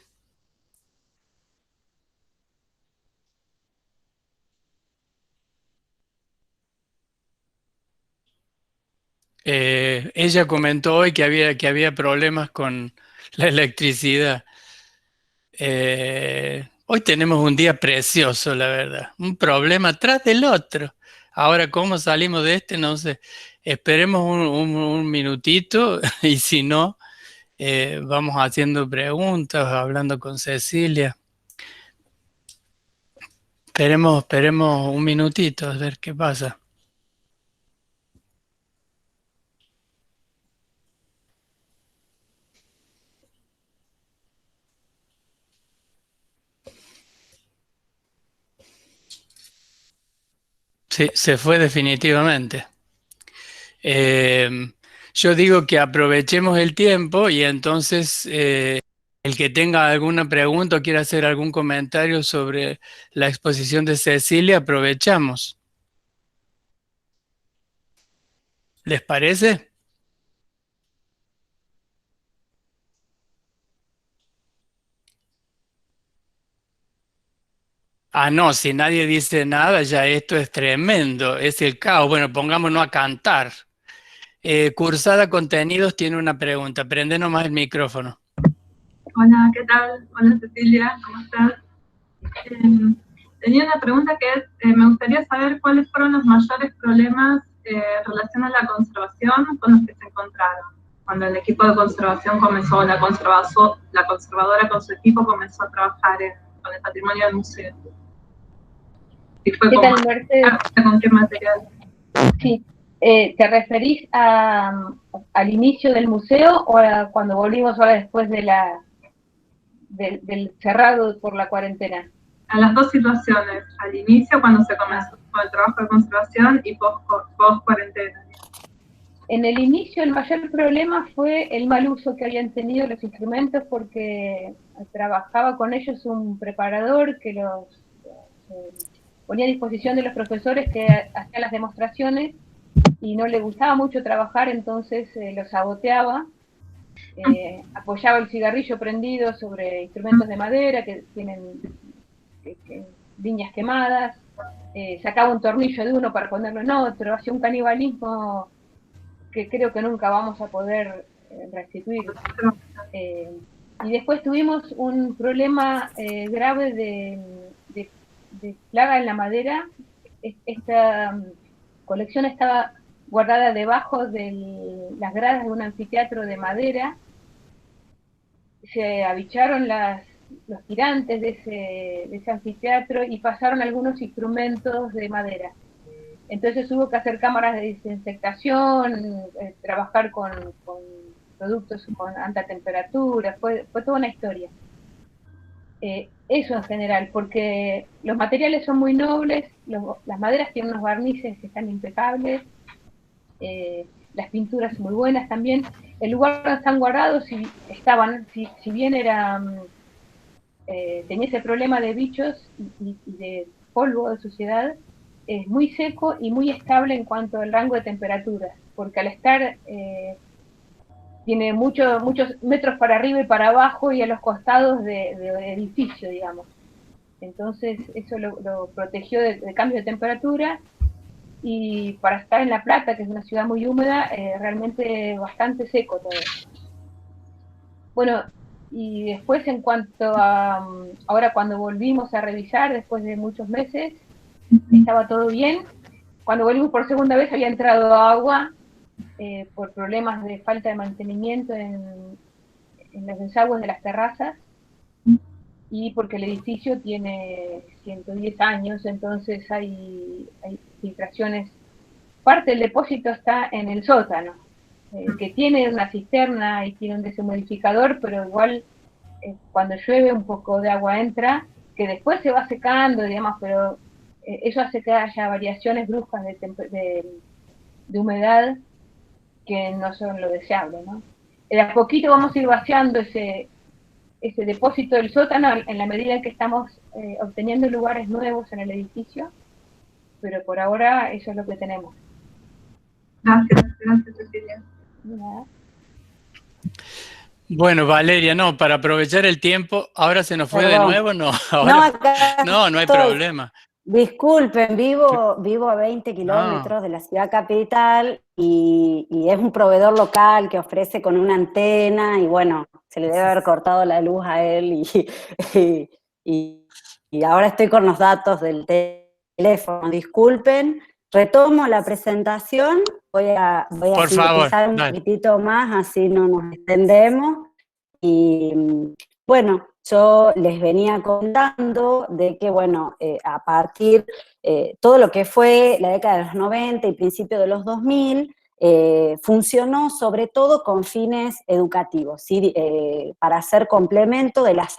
Ella comentó hoy que había problemas con la electricidad. Hoy tenemos un día precioso, la verdad. Un problema tras del otro. Ahora, ¿cómo salimos de este? No sé. Esperemos un minutito y si no, vamos haciendo preguntas, hablando con Cecilia. Esperemos un minutito a ver qué pasa. Sí, se fue definitivamente. Yo digo que aprovechemos el tiempo y entonces el que tenga alguna pregunta o quiera hacer algún comentario sobre la exposición de Cecilia, aprovechamos. ¿Les parece? Ah, no, si nadie dice nada, ya esto es tremendo, es el caos. Bueno, pongámonos a cantar. Cursada Contenidos tiene una pregunta. Prende nomás el micrófono. Hola, ¿qué tal? Hola Cecilia, ¿cómo estás? Tenía una pregunta que es, me gustaría saber cuáles fueron los mayores problemas en relación a la conservación con los que se encontraron. Cuando el equipo de conservación comenzó, la conservadora con su equipo comenzó a trabajar con el patrimonio del museo. ¿Y fue ¿Qué tal, Mercedes? con qué material? Sí. ¿Te referís al inicio del museo o a cuando volvimos ahora después de del cerrado por la cuarentena? A las dos situaciones, al inicio cuando se comenzó con el trabajo de conservación y post cuarentena. En el inicio el mayor problema fue el mal uso que habían tenido los instrumentos, porque trabajaba con ellos un preparador que los ponía a disposición de los profesores que hacían las demostraciones, y no le gustaba mucho trabajar, entonces los saboteaba, apoyaba el cigarrillo prendido sobre instrumentos de madera que tienen líneas quemadas, sacaba un tornillo de uno para ponerlo en otro, hacía un canibalismo que creo que nunca vamos a poder restituir. Y después tuvimos un problema grave de plaga en la madera. Esta colección estaba guardada debajo de las gradas de un anfiteatro de madera. Se abicharon los tirantes de ese anfiteatro y pasaron algunos instrumentos de madera. Entonces hubo que hacer cámaras de desinfectación, trabajar con productos con alta temperatura, fue toda una historia. Eso en general, porque los materiales son muy nobles, las maderas tienen unos barnices que están impecables, las pinturas muy buenas también. El lugar donde están guardados, si bien tenía ese problema de bichos y de polvo, de suciedad, es muy seco y muy estable en cuanto al rango de temperaturas, porque al estar tiene muchos metros para arriba y para abajo y a los costados de edificio, digamos. Entonces eso lo protegió de cambios de temperatura, y para estar en La Plata, que es una ciudad muy húmeda, realmente bastante seco todo. Bueno, y después en cuanto a ahora cuando volvimos a revisar después de muchos meses, estaba todo bien. Cuando volvimos por segunda vez había entrado agua por problemas de falta de mantenimiento en los desagües de las terrazas, y porque el edificio tiene 110 años, entonces hay filtraciones. Parte del depósito está en el sótano, que tiene una cisterna y tiene un deshumidificador, pero igual cuando llueve un poco de agua entra, que después se va secando, digamos, pero eso hace que haya variaciones bruscas de humedad que no son lo deseable, ¿no? A poquito vamos a ir vaciando ese depósito del sótano en la medida en que estamos obteniendo lugares nuevos en el edificio, pero por ahora eso es lo que tenemos. Gracias, Cecilia. Bueno, Valeria, no, para aprovechar el tiempo, ¿ahora se nos fue de nuevo? No, ahora, no hay problema. Disculpen, vivo a 20 kilómetros de la ciudad capital y es un proveedor local que ofrece con una antena y bueno, se le debe haber cortado la luz a él y ahora estoy con los datos del teléfono. Disculpen, retomo la presentación, voy a sintetizar un poquitito más, así no nos extendemos. Y bueno, yo les venía contando de que, bueno, a partir todo lo que fue la década de los 90 y principio de los 2000, funcionó sobre todo con fines educativos, ¿sí? Para hacer complemento de las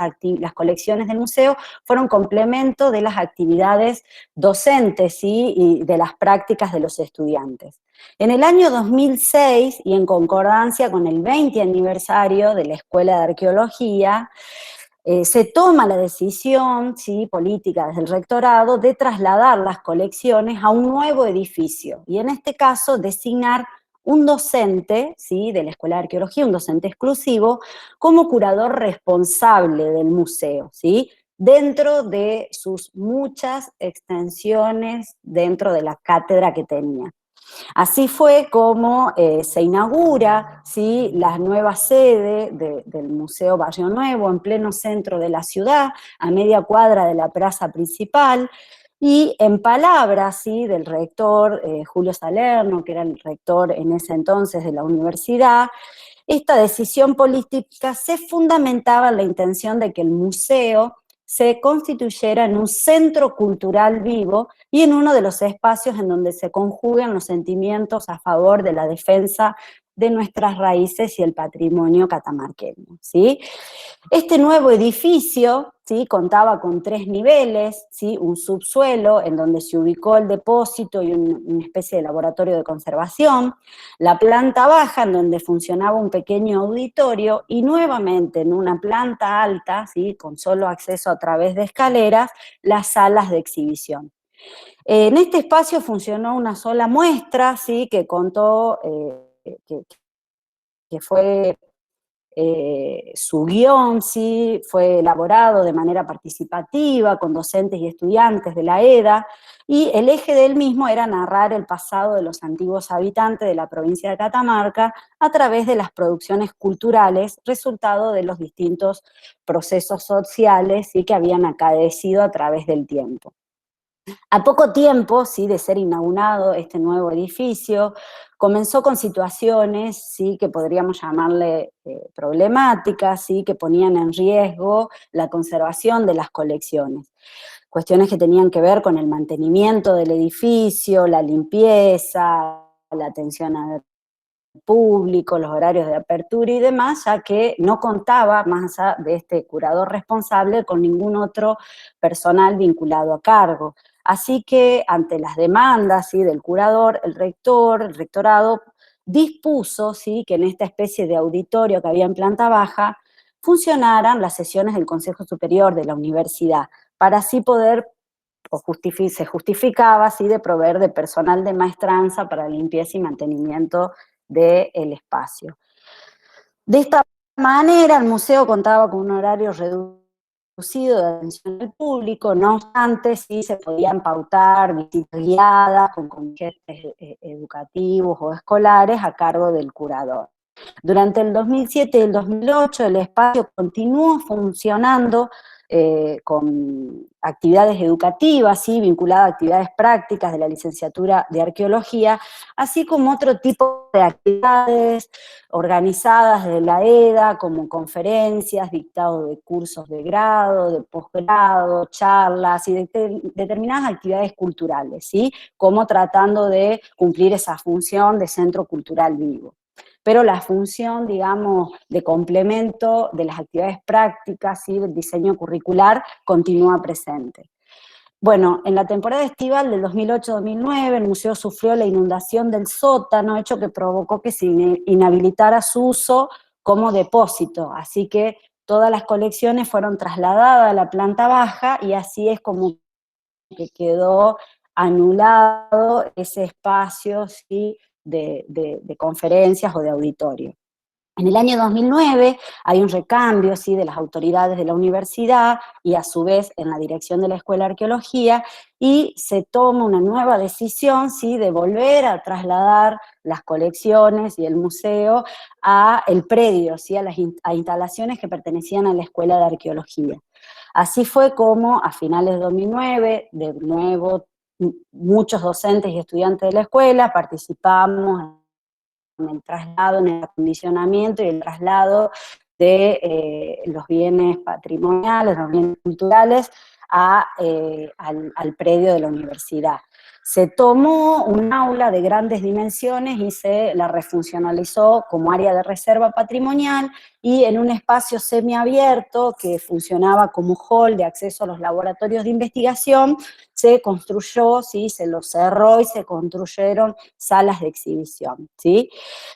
colecciones del museo, fueron complemento de las actividades docentes, ¿sí? Y de las prácticas de los estudiantes. En el año 2006, y en concordancia con el 20 aniversario de la Escuela de Arqueología, se toma la decisión, ¿sí? Política desde el rectorado, de trasladar las colecciones a un nuevo edificio, y en este caso designar un docente, ¿sí? De la Escuela de Arqueología, un docente exclusivo, como curador responsable del museo, ¿sí? Dentro de sus muchas extensiones dentro de la cátedra que tenía. Así fue como se inaugura, ¿sí? La nueva sede del Museo Barrio Nuevo, en pleno centro de la ciudad, a media cuadra de la plaza principal, y en palabras, ¿sí? Del rector Julio Salerno, que era el rector en ese entonces de la universidad, esta decisión política se fundamentaba en la intención de que el museo se constituyera en un centro cultural vivo y en uno de los espacios en donde se conjugan los sentimientos a favor de la defensa de nuestras raíces y el patrimonio catamarqueño, ¿sí? Este nuevo edificio, ¿sí? Contaba con 3 niveles, ¿sí? Un subsuelo en donde se ubicó el depósito y una especie de laboratorio de conservación, la planta baja en donde funcionaba un pequeño auditorio y nuevamente en una planta alta, ¿sí? Con solo acceso a través de escaleras, las salas de exhibición. En este espacio funcionó una sola muestra, ¿sí? Que contó, que fue su guión, ¿sí? Fue elaborado de manera participativa con docentes y estudiantes de la EDA, y el eje del mismo era narrar el pasado de los antiguos habitantes de la provincia de Catamarca a través de las producciones culturales, resultado de los distintos procesos sociales, ¿sí? Que habían acaecido a través del tiempo. A poco tiempo, ¿sí? De ser inaugurado este nuevo edificio, comenzó con situaciones, ¿sí? Que podríamos llamarle problemáticas, ¿sí? Que ponían en riesgo la conservación de las colecciones. Cuestiones que tenían que ver con el mantenimiento del edificio, la limpieza, la atención al público, los horarios de apertura y demás, ya que no contaba, más allá de este curador responsable, con ningún otro personal vinculado a cargo. Así que ante las demandas, ¿sí? Del curador, el rectorado, dispuso, ¿sí? Que en esta especie de auditorio que había en planta baja funcionaran las sesiones del Consejo Superior de la universidad, para así poder, se justificaba, ¿sí? De proveer de personal de maestranza para limpieza y mantenimiento del espacio. De esta manera, el museo contaba con un horario reducido de atención al público, no obstante, sí se podían pautar visitas guiadas con comités educativos o escolares a cargo del curador. Durante el 2007 y el 2008 el espacio continuó funcionando con actividades educativas, ¿sí? Vinculadas a actividades prácticas de la licenciatura de Arqueología, así como otro tipo de actividades organizadas de la EDA, como conferencias, dictado de cursos de grado, de posgrado, charlas y determinadas actividades culturales, ¿sí? Como tratando de cumplir esa función de centro cultural vivo. Pero la función, digamos, de complemento de las actividades prácticas y del diseño curricular continúa presente. Bueno, en la temporada estival del 2008-2009 el museo sufrió la inundación del sótano, hecho que provocó que se inhabilitara su uso como depósito, así que todas las colecciones fueron trasladadas a la planta baja y así es como que quedó anulado ese espacio, ¿sí? de conferencias o de auditorio. En el año 2009 hay un recambio, ¿sí? De las autoridades de la universidad y a su vez en la dirección de la Escuela de Arqueología, y se toma una nueva decisión, ¿sí? De volver a trasladar las colecciones y el museo a el predio, ¿sí? A instalaciones que pertenecían a la Escuela de Arqueología. Así fue como a finales de 2009, de nuevo, muchos docentes y estudiantes de la escuela participamos en el traslado, en el acondicionamiento y el traslado de los bienes patrimoniales, los bienes culturales, al predio de la universidad. Se tomó un aula de grandes dimensiones y se la refuncionalizó como área de reserva patrimonial, y en un espacio semiabierto que funcionaba como hall de acceso a los laboratorios de investigación, se construyó, ¿sí? Se lo cerró y se construyeron salas de exhibición, ¿sí?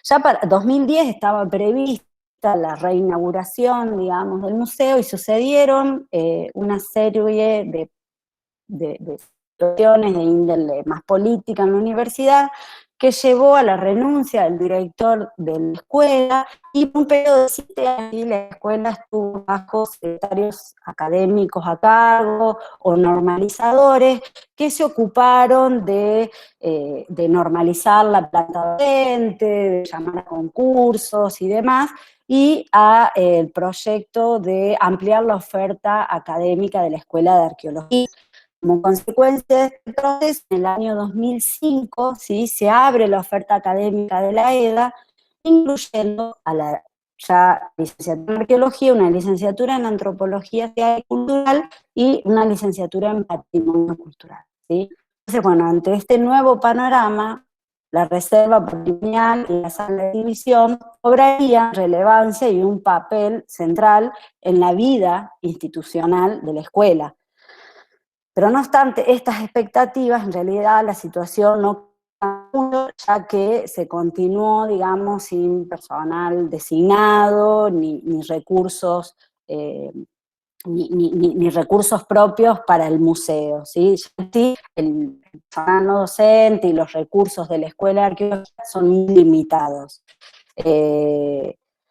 Ya para 2010 estaba prevista la reinauguración, digamos, del museo, y sucedieron una serie de situaciones de índole más política en la universidad, que llevó a la renuncia del director de la escuela, y por un periodo de 7 años la escuela estuvo bajo secretarios académicos a cargo o normalizadores que se ocuparon de normalizar la planta docente, de llamar a concursos y demás, y el proyecto de ampliar la oferta académica de la Escuela de Arqueología. Como consecuencia de este proceso, en el año 2005, ¿sí?, se abre la oferta académica de la EDA, incluyendo a la ya licenciatura en Arqueología, una licenciatura en Antropología Social y Cultural y una licenciatura en Patrimonio Cultural, ¿sí? Entonces, bueno, ante este nuevo panorama, la reserva patrimonial y la sala de exhibición cobrarían relevancia y un papel central en la vida institucional de la escuela. Pero no obstante estas expectativas, en realidad la situación no cambió, ya que se continuó, digamos, sin personal designado, ni recursos, ni recursos propios para el museo, ¿sí? Sí, el personal no docente y los recursos de la Escuela de Arqueología son muy limitados.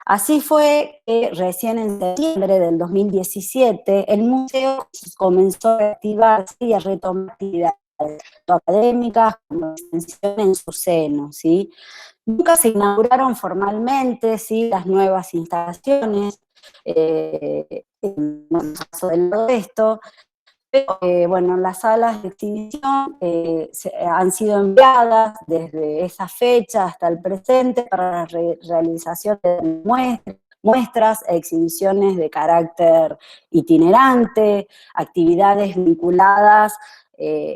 Así fue que recién en septiembre del 2017 el museo comenzó a reactivarse y a retomar actividades académicas como extensión en su seno, ¿sí? Nunca se inauguraron formalmente, ¿sí?, las nuevas instalaciones, en el caso del esto, pero bueno, las salas de exhibición han sido enviadas desde esa fecha hasta el presente para la realización de muestras, exhibiciones de carácter itinerante, actividades vinculadas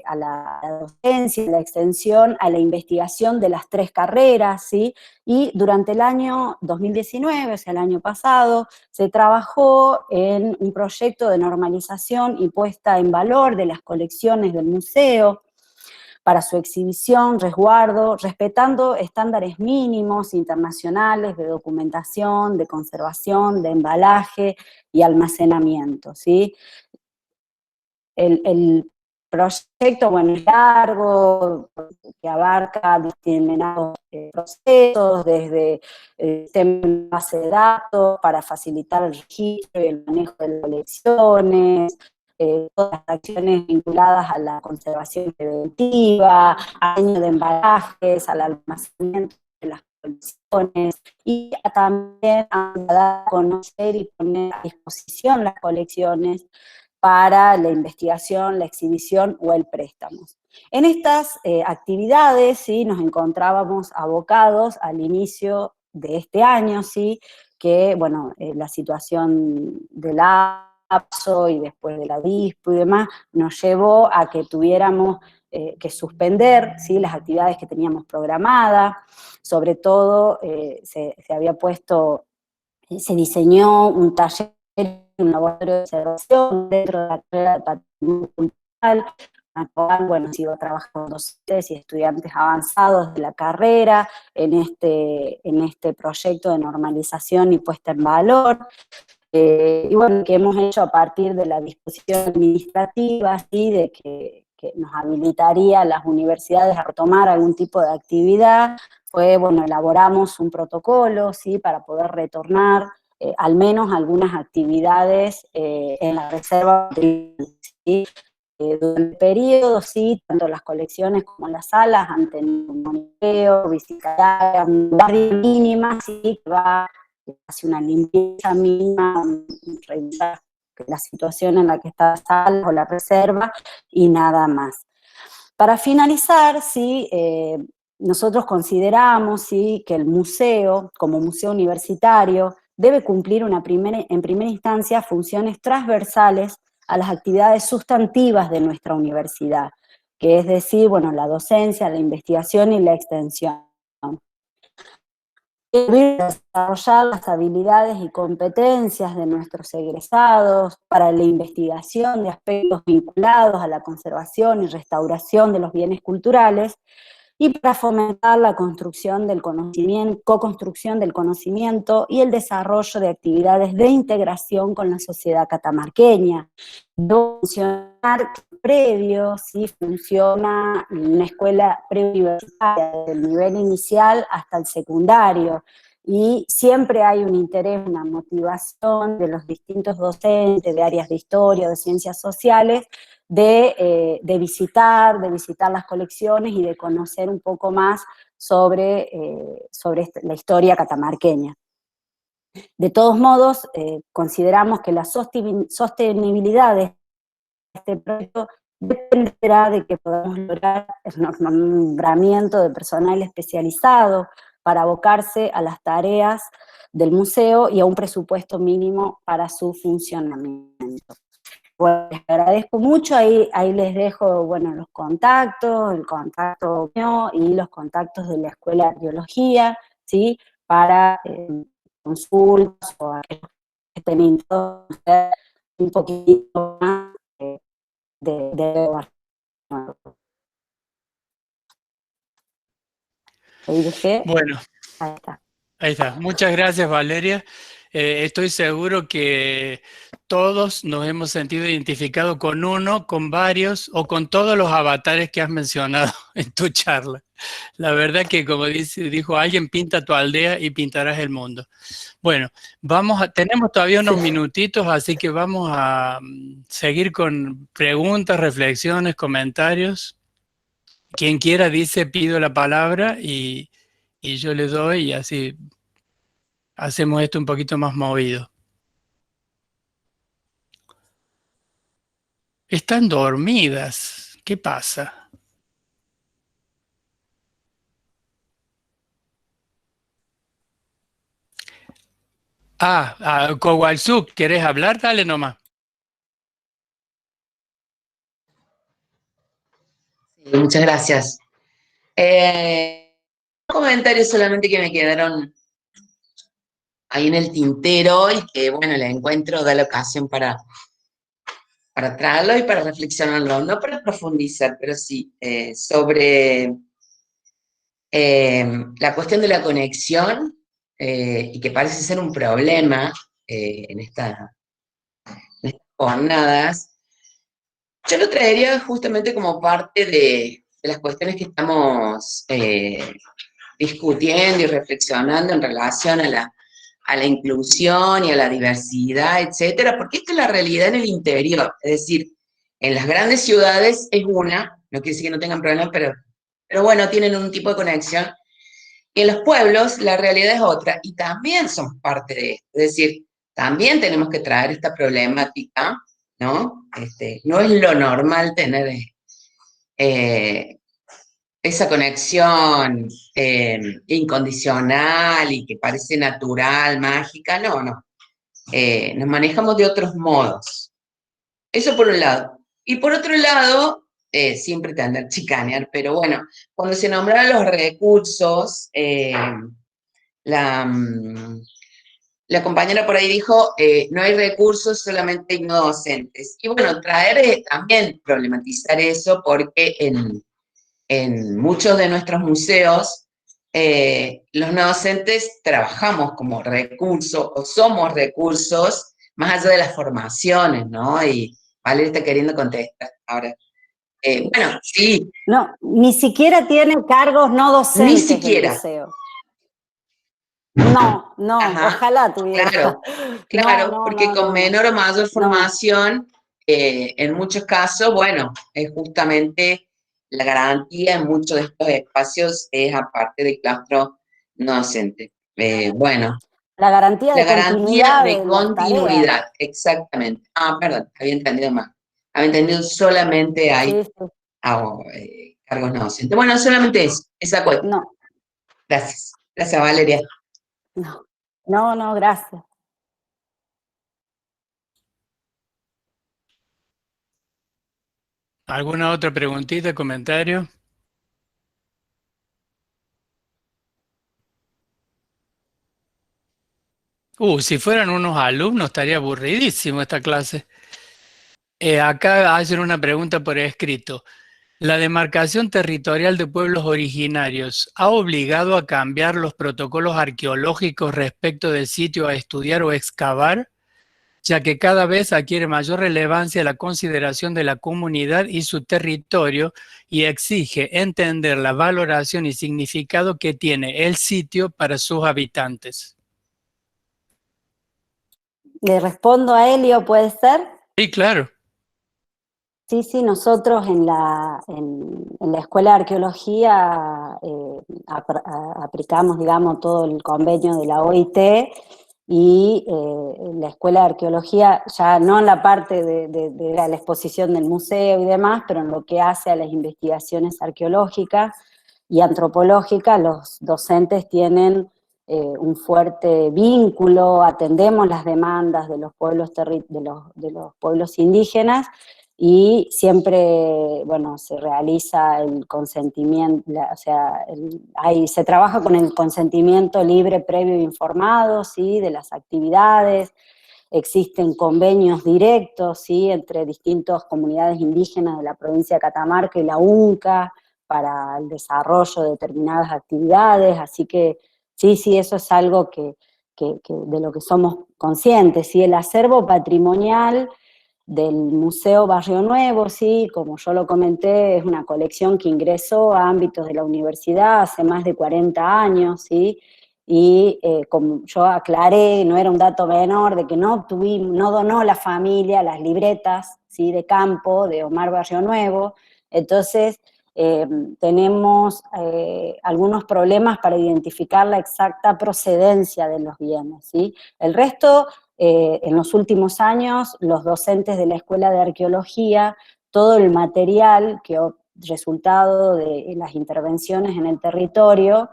a la docencia, a la extensión, a la investigación de las 3 carreras, ¿sí? Y durante el año 2019, o sea, el año pasado, se trabajó en un proyecto de normalización y puesta en valor de las colecciones del museo para su exhibición, resguardo, respetando estándares mínimos internacionales de documentación, de conservación, de embalaje y almacenamiento, ¿sí? El proyecto, bueno, es largo, que abarca distintos procesos, desde el base de datos para facilitar el registro y el manejo de las colecciones, todas las acciones vinculadas a la conservación preventiva, al diseño de embalajes, al almacenamiento de las colecciones, y también a dar a conocer y poner a disposición las colecciones para la investigación, la exhibición o el préstamo. En estas actividades, ¿sí?, nos encontrábamos abocados al inicio de este año, ¿sí?, que, bueno, la situación del APSO y después de la DISPO y demás, nos llevó a que tuviéramos que suspender, ¿sí?, las actividades que teníamos programadas. Sobre todo se había puesto, se diseñó un taller, un laboratorio de observación dentro de la carrera de Patrimonio Cultural, en la cual, bueno, sigo trabajando docentes y estudiantes avanzados de la carrera en este proyecto de normalización y puesta en valor. Y bueno, que hemos hecho a partir de la disposición administrativa, ¿sí?, de que nos habilitaría a las universidades a retomar algún tipo de actividad, fue, bueno, elaboramos un protocolo, ¿sí?, para poder retornar al menos algunas actividades en la reserva, ¿sí? Durante el periodo, sí, tanto las colecciones como las salas han tenido un monitoreo, visitar un barrio mínima, sí, que va hacia una limpieza mínima, revisar la situación en la que está la sala o la reserva y nada más. Para finalizar, sí, nosotros consideramos, sí, que el museo, como museo universitario, debe cumplir en primera instancia funciones transversales a las actividades sustantivas de nuestra universidad, que es decir, bueno, la docencia, la investigación y la extensión. Desarrollar las habilidades y competencias de nuestros egresados para la investigación de aspectos vinculados a la conservación y restauración de los bienes culturales, y para fomentar la construcción del conocimiento, co-construcción del conocimiento y el desarrollo de actividades de integración con la sociedad catamarqueña. Debe funcionar previo, ¿sí? Funciona una escuela preuniversitaria desde el nivel inicial hasta el secundario, y siempre hay un interés, una motivación de los distintos docentes de áreas de historia, de ciencias sociales, de visitar las colecciones y de conocer un poco más sobre la historia catamarqueña. De todos modos, consideramos que la sostenibilidad de este proyecto dependerá de que podamos lograr el nombramiento de personal especializado para abocarse a las tareas del museo y a un presupuesto mínimo para su funcionamiento. Pues les agradezco mucho, ahí les dejo, bueno, los contactos, el contacto mío y los contactos de la Escuela de Arqueología, ¿sí? Para consultas o aquellos que estén interesados en un poquito más de ahí dejé. Bueno, Ahí está. Ahí está. Muchas gracias, Valeria. Estoy seguro que todos nos hemos sentido identificados con uno, con varios o con todos los avatares que has mencionado en tu charla. La verdad que, como dijo alguien, pinta tu aldea y pintarás el mundo. Bueno, tenemos todavía unos minutitos, así que vamos a seguir con preguntas, reflexiones, comentarios. Quien quiera dice, pido la palabra y yo le doy y así hacemos esto un poquito más movido. Están dormidas. ¿Qué pasa? Kowalczuk, ¿querés hablar? Dale nomás. Sí, muchas gracias. Comentarios solamente que me quedaron ahí en el tintero y que, bueno, el encuentro da la ocasión para traerlo y para reflexionarlo, no para profundizar, pero sí sobre la cuestión de la conexión y que parece ser un problema en estas jornadas. Yo lo traería justamente como parte de las cuestiones que estamos discutiendo y reflexionando en relación a la inclusión y a la diversidad, etcétera, porque esta es la realidad en el interior, es decir, en las grandes ciudades es una, no quiere decir que no tengan problemas, pero bueno, tienen un tipo de conexión, y en los pueblos la realidad es otra, y también somos parte de esto, es decir, también tenemos que traer esta problemática, ¿no? No es lo normal tener esa conexión incondicional y que parece natural, mágica, no. Nos manejamos de otros modos. Eso por un lado. Y por otro lado, siempre tender a chicanear, pero bueno, cuando se nombraron los recursos, la compañera por ahí dijo, no hay recursos, solamente hay no docentes. Y bueno, también problematizar eso, porque en muchos de nuestros museos, los no docentes trabajamos como recurso o somos recursos más allá de las formaciones, ¿no? Y Valeria está queriendo contestar ahora. Bueno, sí. No, ni siquiera tienen cargos no docentes. Ni siquiera. Del museo. No, Ajá, ojalá tuviera. Claro, porque con menor o mayor formación, en muchos casos, bueno, es justamente la garantía en muchos de estos espacios es aparte del claustro no docente. Bueno. La garantía de continuidad, exactamente. Perdón, había entendido mal. Había entendido solamente hay cargos no docentes. Bueno, solamente eso, esa cuestión. No. Gracias. Gracias, Valeria. No, gracias. ¿Alguna otra preguntita, comentario? Si fueran unos alumnos estaría aburridísimo esta clase. Acá hacen una pregunta por escrito. ¿La demarcación territorial de pueblos originarios ha obligado a cambiar los protocolos arqueológicos respecto del sitio a estudiar o excavar, ya que cada vez adquiere mayor relevancia la consideración de la comunidad y su territorio y exige entender la valoración y significado que tiene el sitio para sus habitantes? ¿Le respondo a Elio, puede ser? Sí, claro. Sí, sí, nosotros en la Escuela de Arqueología aplicamos, digamos, todo el convenio de la OIT y la Escuela de Arqueología, ya no en la parte de la exposición del museo y demás, pero en lo que hace a las investigaciones arqueológicas y antropológicas, los docentes tienen un fuerte vínculo, atendemos las demandas de los pueblos, de los pueblos indígenas, y siempre, bueno, se realiza el consentimiento, o sea, se trabaja con el consentimiento libre, previo e informado, ¿sí?, de las actividades. Existen convenios directos, ¿sí?, entre distintas comunidades indígenas de la provincia de Catamarca y la UNCA para el desarrollo de determinadas actividades, así que sí, sí, eso es algo de lo que somos conscientes, ¿sí? El acervo patrimonial del Museo Barrio Nuevo, sí, como yo lo comenté, es una colección que ingresó a ámbitos de la universidad hace más de 40 años, sí, y como yo aclaré, no era un dato menor, de que no donó la familia las libretas, sí, de campo de Omar Barrio Nuevo, entonces tenemos algunos problemas para identificar la exacta procedencia de los bienes, ¿sí? El resto, en los últimos años, los docentes de la Escuela de Arqueología, todo el material resultado de las intervenciones en el territorio,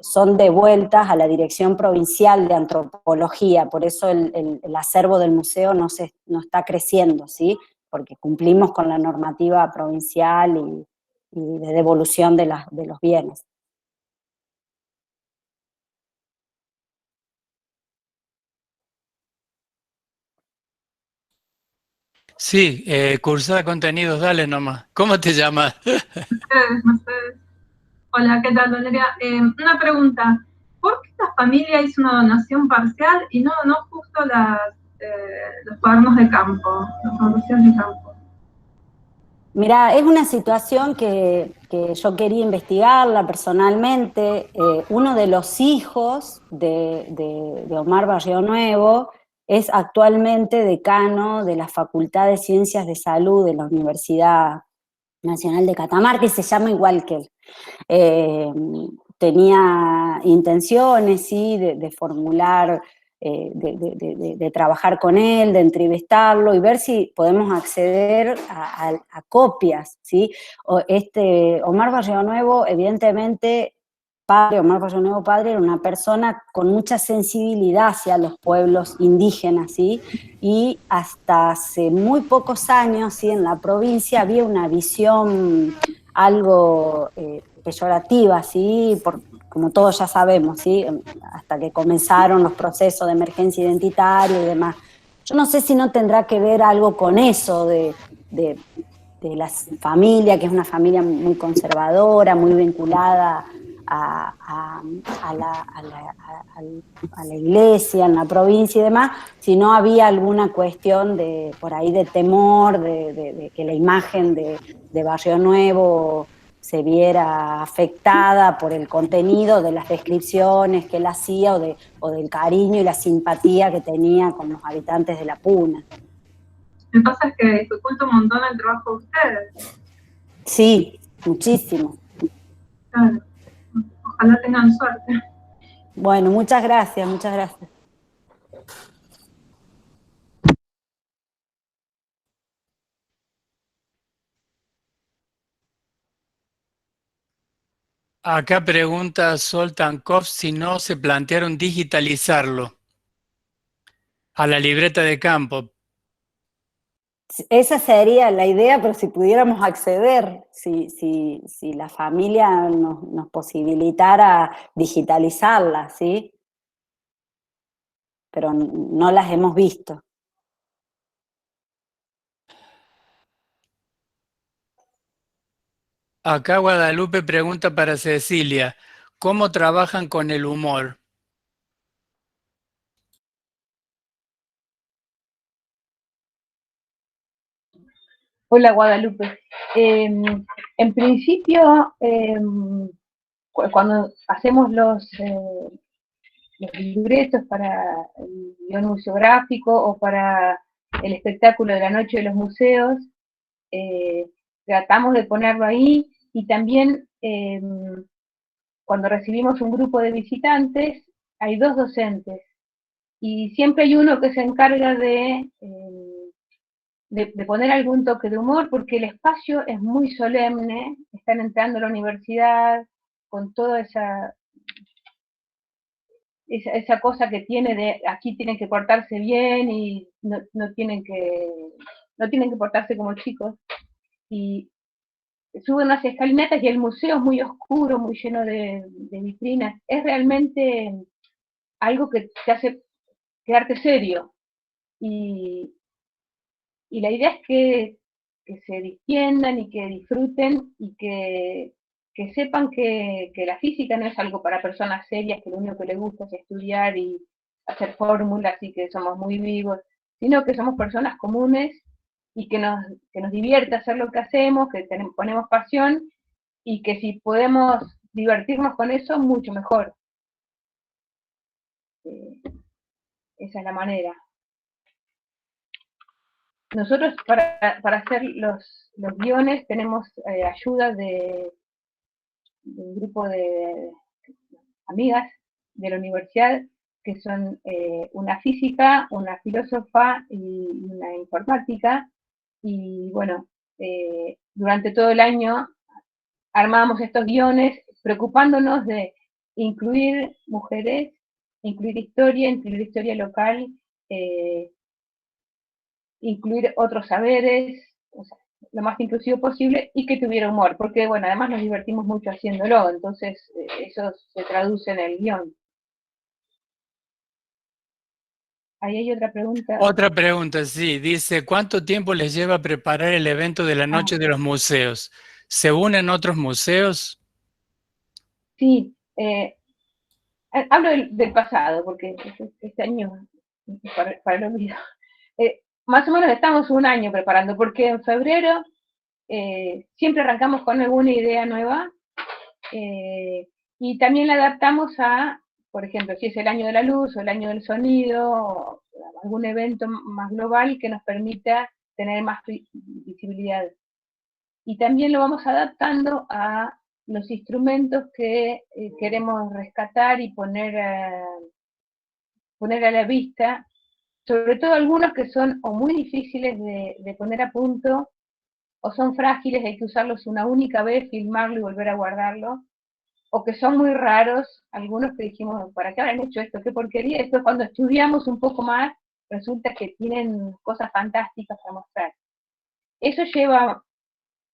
son devueltas a la Dirección Provincial de Antropología, por eso el acervo del museo no está creciendo, ¿sí? Porque cumplimos con la normativa provincial y de devolución de los bienes. Sí, cursada contenidos, dale nomás. ¿Cómo te llamas? Mercedes. Hola, ¿qué tal, Valeria? Una pregunta. ¿Por qué la familia hizo una donación parcial y no donó justo los cuadernos de campo, las donaciones de campo? Mirá, es una situación que yo quería investigarla personalmente. Uno de los hijos de Omar Barrio Nuevo es actualmente decano de la Facultad de Ciencias de Salud de la Universidad Nacional de Catamarca y se llama igual que él. Tenía intenciones, sí, de formular, de trabajar con él, de entrevistarlo y ver si podemos acceder a copias, ¿sí? Omar Barrio Nuevo, evidentemente, Omar Barrio Nuevo padre, era una persona con mucha sensibilidad hacia los pueblos indígenas, ¿sí? Y hasta hace muy pocos años, ¿sí?, en la provincia había una visión algo peyorativa, ¿sí? Como todos ya sabemos, ¿sí? Hasta que comenzaron los procesos de emergencia identitaria y demás. Yo no sé si no tendrá que ver algo con eso de la familia, que es una familia muy conservadora, muy vinculada a la iglesia, en la provincia y demás, si no había alguna cuestión por ahí de temor, de que la imagen de Barrio Nuevo se viera afectada por el contenido de las descripciones que él hacía o del cariño y la simpatía que tenía con los habitantes de la Puna. Me pasa es que dificulta un montón el trabajo de ustedes. Sí, muchísimo. Claro. Ojalá tengan suerte. Bueno, muchas gracias, muchas gracias. Acá pregunta Soltankov si no se plantearon digitalizarlo a la libreta de campo. Esa sería la idea, pero si pudiéramos acceder, si la familia nos posibilitara digitalizarla, ¿sí? Pero no las hemos visto. Acá Guadalupe pregunta para Cecilia, ¿cómo trabajan con el humor? Hola Guadalupe. En principio, cuando hacemos los libretos para el guión museográfico o para el espectáculo de la noche de los museos, tratamos de ponerlo ahí, y también cuando recibimos un grupo de visitantes hay 2 docentes y siempre hay uno que se encarga de poner algún toque de humor, porque el espacio es muy solemne, están entrando a la universidad con toda esa cosa que tiene de aquí tienen que portarse bien y no tienen que portarse como chicos, y suben unas escalinatas y el museo es muy oscuro, muy lleno de vitrinas, es realmente algo que te hace quedarte serio, y la idea es que se distiendan y que disfruten y que sepan que la física no es algo para personas serias, que lo único que les gusta es estudiar y hacer fórmulas y que somos muy vivos, sino que somos personas comunes y que nos divierte hacer lo que hacemos, que ponemos pasión, y que si podemos divertirnos con eso, mucho mejor. Esa es la manera. Nosotros para hacer los guiones tenemos ayuda de un grupo de amigas de la universidad, que son una física, una filósofa y una informática, y bueno, durante todo el año armábamos estos guiones preocupándonos de incluir mujeres, incluir historia local, incluir otros saberes, o sea, lo más inclusivo posible, y que tuviera humor, porque bueno, además nos divertimos mucho haciéndolo, entonces eso se traduce en el guión. Ahí hay otra pregunta. Otra pregunta, sí, dice, ¿cuánto tiempo les lleva preparar el evento de la Noche de los Museos? ¿Se unen otros museos? Sí, hablo del pasado, porque este año para el olvido. Más o menos estamos un año preparando, porque en febrero siempre arrancamos con alguna idea nueva, y también la adaptamos a, por ejemplo, si es el año de la luz o el año del sonido, o algún evento más global que nos permita tener más visibilidad. Y también lo vamos adaptando a los instrumentos que queremos rescatar y poner a la vista, sobre todo algunos que son o muy difíciles de poner a punto, o son frágiles, hay que usarlos una única vez, filmarlo y volver a guardarlo, o que son muy raros, algunos que dijimos, ¿para qué habrán hecho esto? ¿Qué porquería? Después cuando estudiamos un poco más, resulta que tienen cosas fantásticas para mostrar. Eso lleva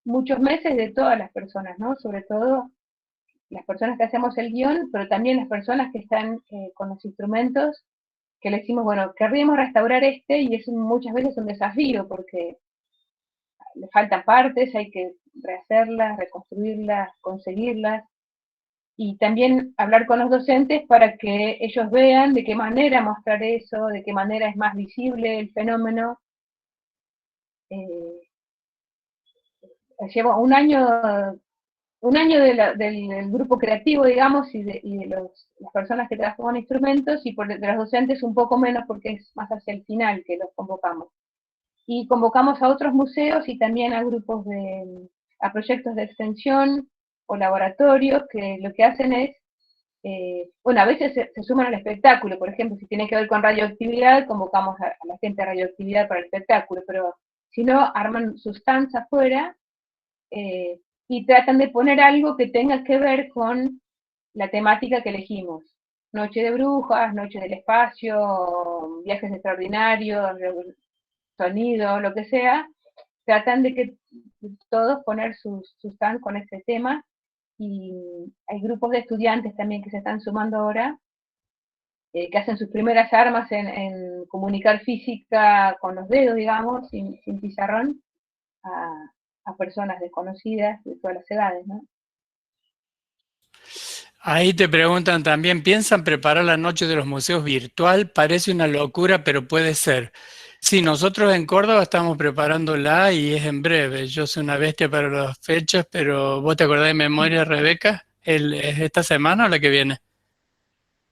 muchos meses de todas las personas, ¿no? Sobre todo las personas que hacemos el guión, pero también las personas que están con los instrumentos, que le decimos, bueno, querríamos restaurar y es muchas veces un desafío, porque le faltan partes, hay que rehacerlas, reconstruirlas, conseguirlas, y también hablar con los docentes para que ellos vean de qué manera mostrar eso, de qué manera es más visible el fenómeno. Llevo un año del grupo creativo, digamos, y de las personas que trabajan con instrumentos, y de los docentes un poco menos, porque es más hacia el final que los convocamos. Y convocamos a otros museos y también a grupos a proyectos de extensión o laboratorios, que lo que hacen es, bueno, a veces se suman al espectáculo, por ejemplo, si tiene que ver con radioactividad, convocamos a la gente de radioactividad para el espectáculo, pero si no, arman sustancia afuera, y tratan de poner algo que tenga que ver con la temática que elegimos. Noche de brujas, noche del espacio, viajes extraordinarios, sonido, lo que sea, tratan de que todos poner su stand con ese tema, y hay grupos de estudiantes también que se están sumando ahora, que hacen sus primeras armas en comunicar física con los dedos, digamos, sin pizarrón, a personas desconocidas de todas las edades, ¿no? Ahí te preguntan también, ¿piensan preparar la noche de los museos virtual? Parece una locura, pero puede ser. Sí, nosotros en Córdoba estamos preparándola y es en breve. Yo soy una bestia para las fechas, pero ¿vos te acordás de memoria, Rebeca? ¿Es esta semana o la que viene?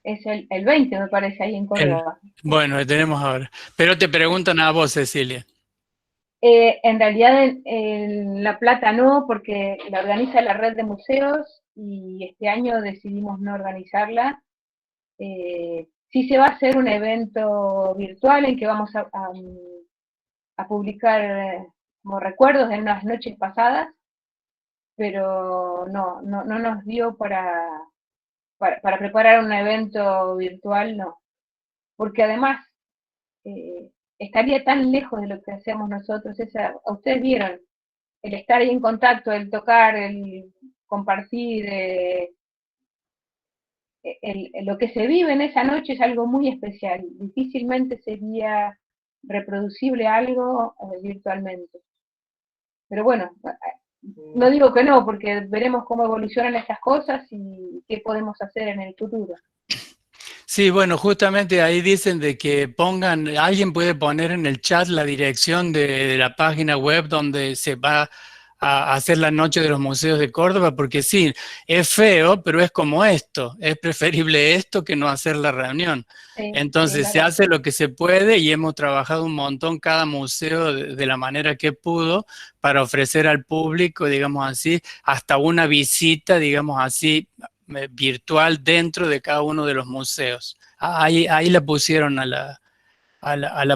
Es el 20, me parece, ahí en Córdoba. Bueno, tenemos ahora. Pero te preguntan a vos, Cecilia. En realidad en La Plata no, porque la organiza la red de museos y este año decidimos no organizarla. Sí se va a hacer un evento virtual en que vamos a publicar como recuerdos de unas noches pasadas, pero no nos dio para preparar un evento virtual, no. Porque además estaría tan lejos de lo que hacemos nosotros. Ustedes vieron, el estar ahí en contacto, el tocar, el compartir, lo que se vive en esa noche es algo muy especial. Difícilmente sería reproducible algo virtualmente. Pero bueno, no digo que no, porque veremos cómo evolucionan estas cosas y qué podemos hacer en el futuro. Sí, bueno, justamente ahí dicen de que alguien puede poner en el chat la dirección de la página web donde se va a hacer la noche de los museos de Córdoba, porque sí, es feo, pero es como esto, es preferible esto que no hacer la reunión. Sí, Entonces sí, se hace lo que se puede y hemos trabajado un montón cada museo de la manera que pudo para ofrecer al público, digamos así, hasta una visita, digamos así, virtual dentro de cada uno de los museos. Ahí la pusieron a la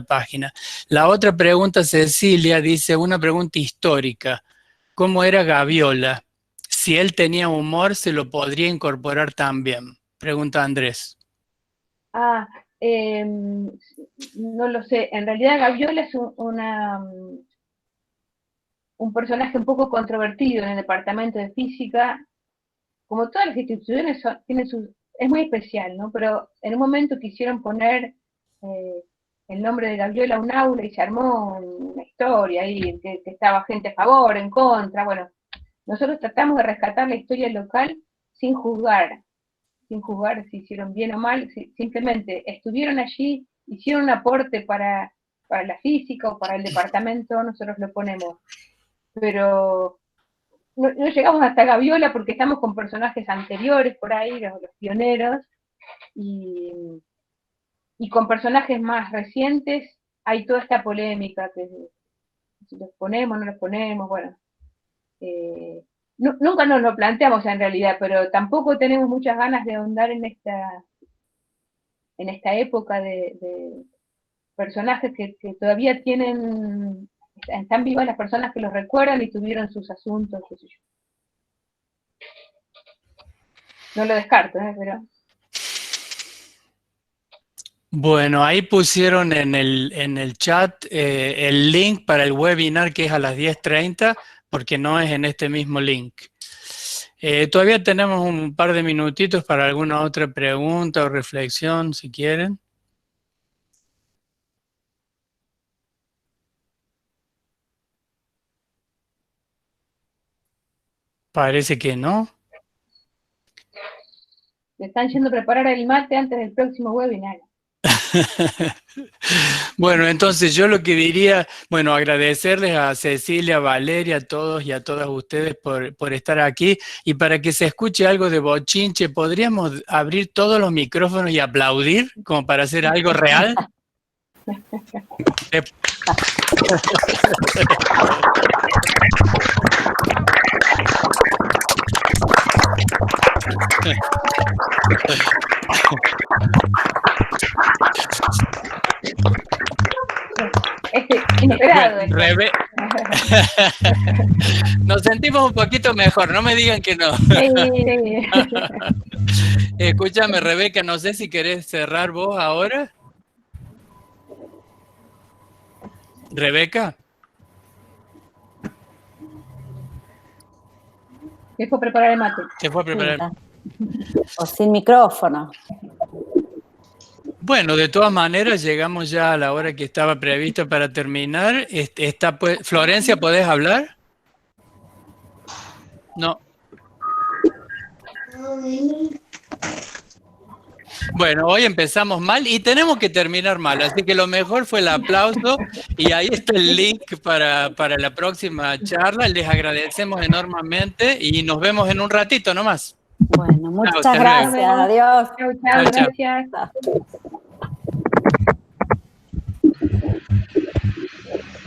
página. La otra pregunta, Cecilia, dice una pregunta histórica. ¿Cómo era Gaviola? Si él tenía humor, ¿se lo podría incorporar también? Pregunta Andrés. No lo sé. En realidad Gaviola es un personaje un poco controvertido en el departamento de física. Como todas las instituciones es muy especial, ¿no? Pero en un momento quisieron poner el nombre de Gaviola a un aula y se armó una historia ahí, que estaba gente a favor, en contra. Bueno, nosotros tratamos de rescatar la historia local sin juzgar si hicieron bien o mal, simplemente estuvieron allí, hicieron un aporte para la física o para el departamento, nosotros lo ponemos. Pero no llegamos hasta Gaviola porque estamos con personajes anteriores por ahí, los pioneros, y con personajes más recientes hay toda esta polémica, que si los ponemos, no los ponemos, bueno. Nunca nos lo planteamos en realidad, pero tampoco tenemos muchas ganas de ahondar en esta época de personajes que todavía están vivas las personas que los recuerdan y tuvieron sus asuntos, qué sé yo. No lo descarto, pero... Bueno, ahí pusieron en el chat el link para el webinar que es a las 10:30, porque no es en este mismo link. Todavía tenemos un par de minutitos para alguna otra pregunta o reflexión, si quieren. Parece que no. Me están yendo a preparar el mate antes del próximo webinar. Bueno, entonces yo lo que diría, bueno, agradecerles a Cecilia, a Valeria, a todos y a todas ustedes por estar aquí, y para que se escuche algo de bochinche, ¿podríamos abrir todos los micrófonos y aplaudir como para hacer algo real? Nos sentimos un poquito mejor, no me digan que no. Escúchame, Rebeca, no sé si querés cerrar vos ahora. Rebeca. Se fue a preparar el mate. Se fue a preparar. O sin micrófono. Bueno, de todas maneras, llegamos ya a la hora que estaba prevista para terminar. Florencia, ¿podés hablar? No. Bueno, hoy empezamos mal y tenemos que terminar mal, así que lo mejor fue el aplauso y ahí está el link para la próxima charla. Les agradecemos enormemente y nos vemos en un ratito nomás. Bueno, muchas Chao, gracias. Adiós. Chao, gracias.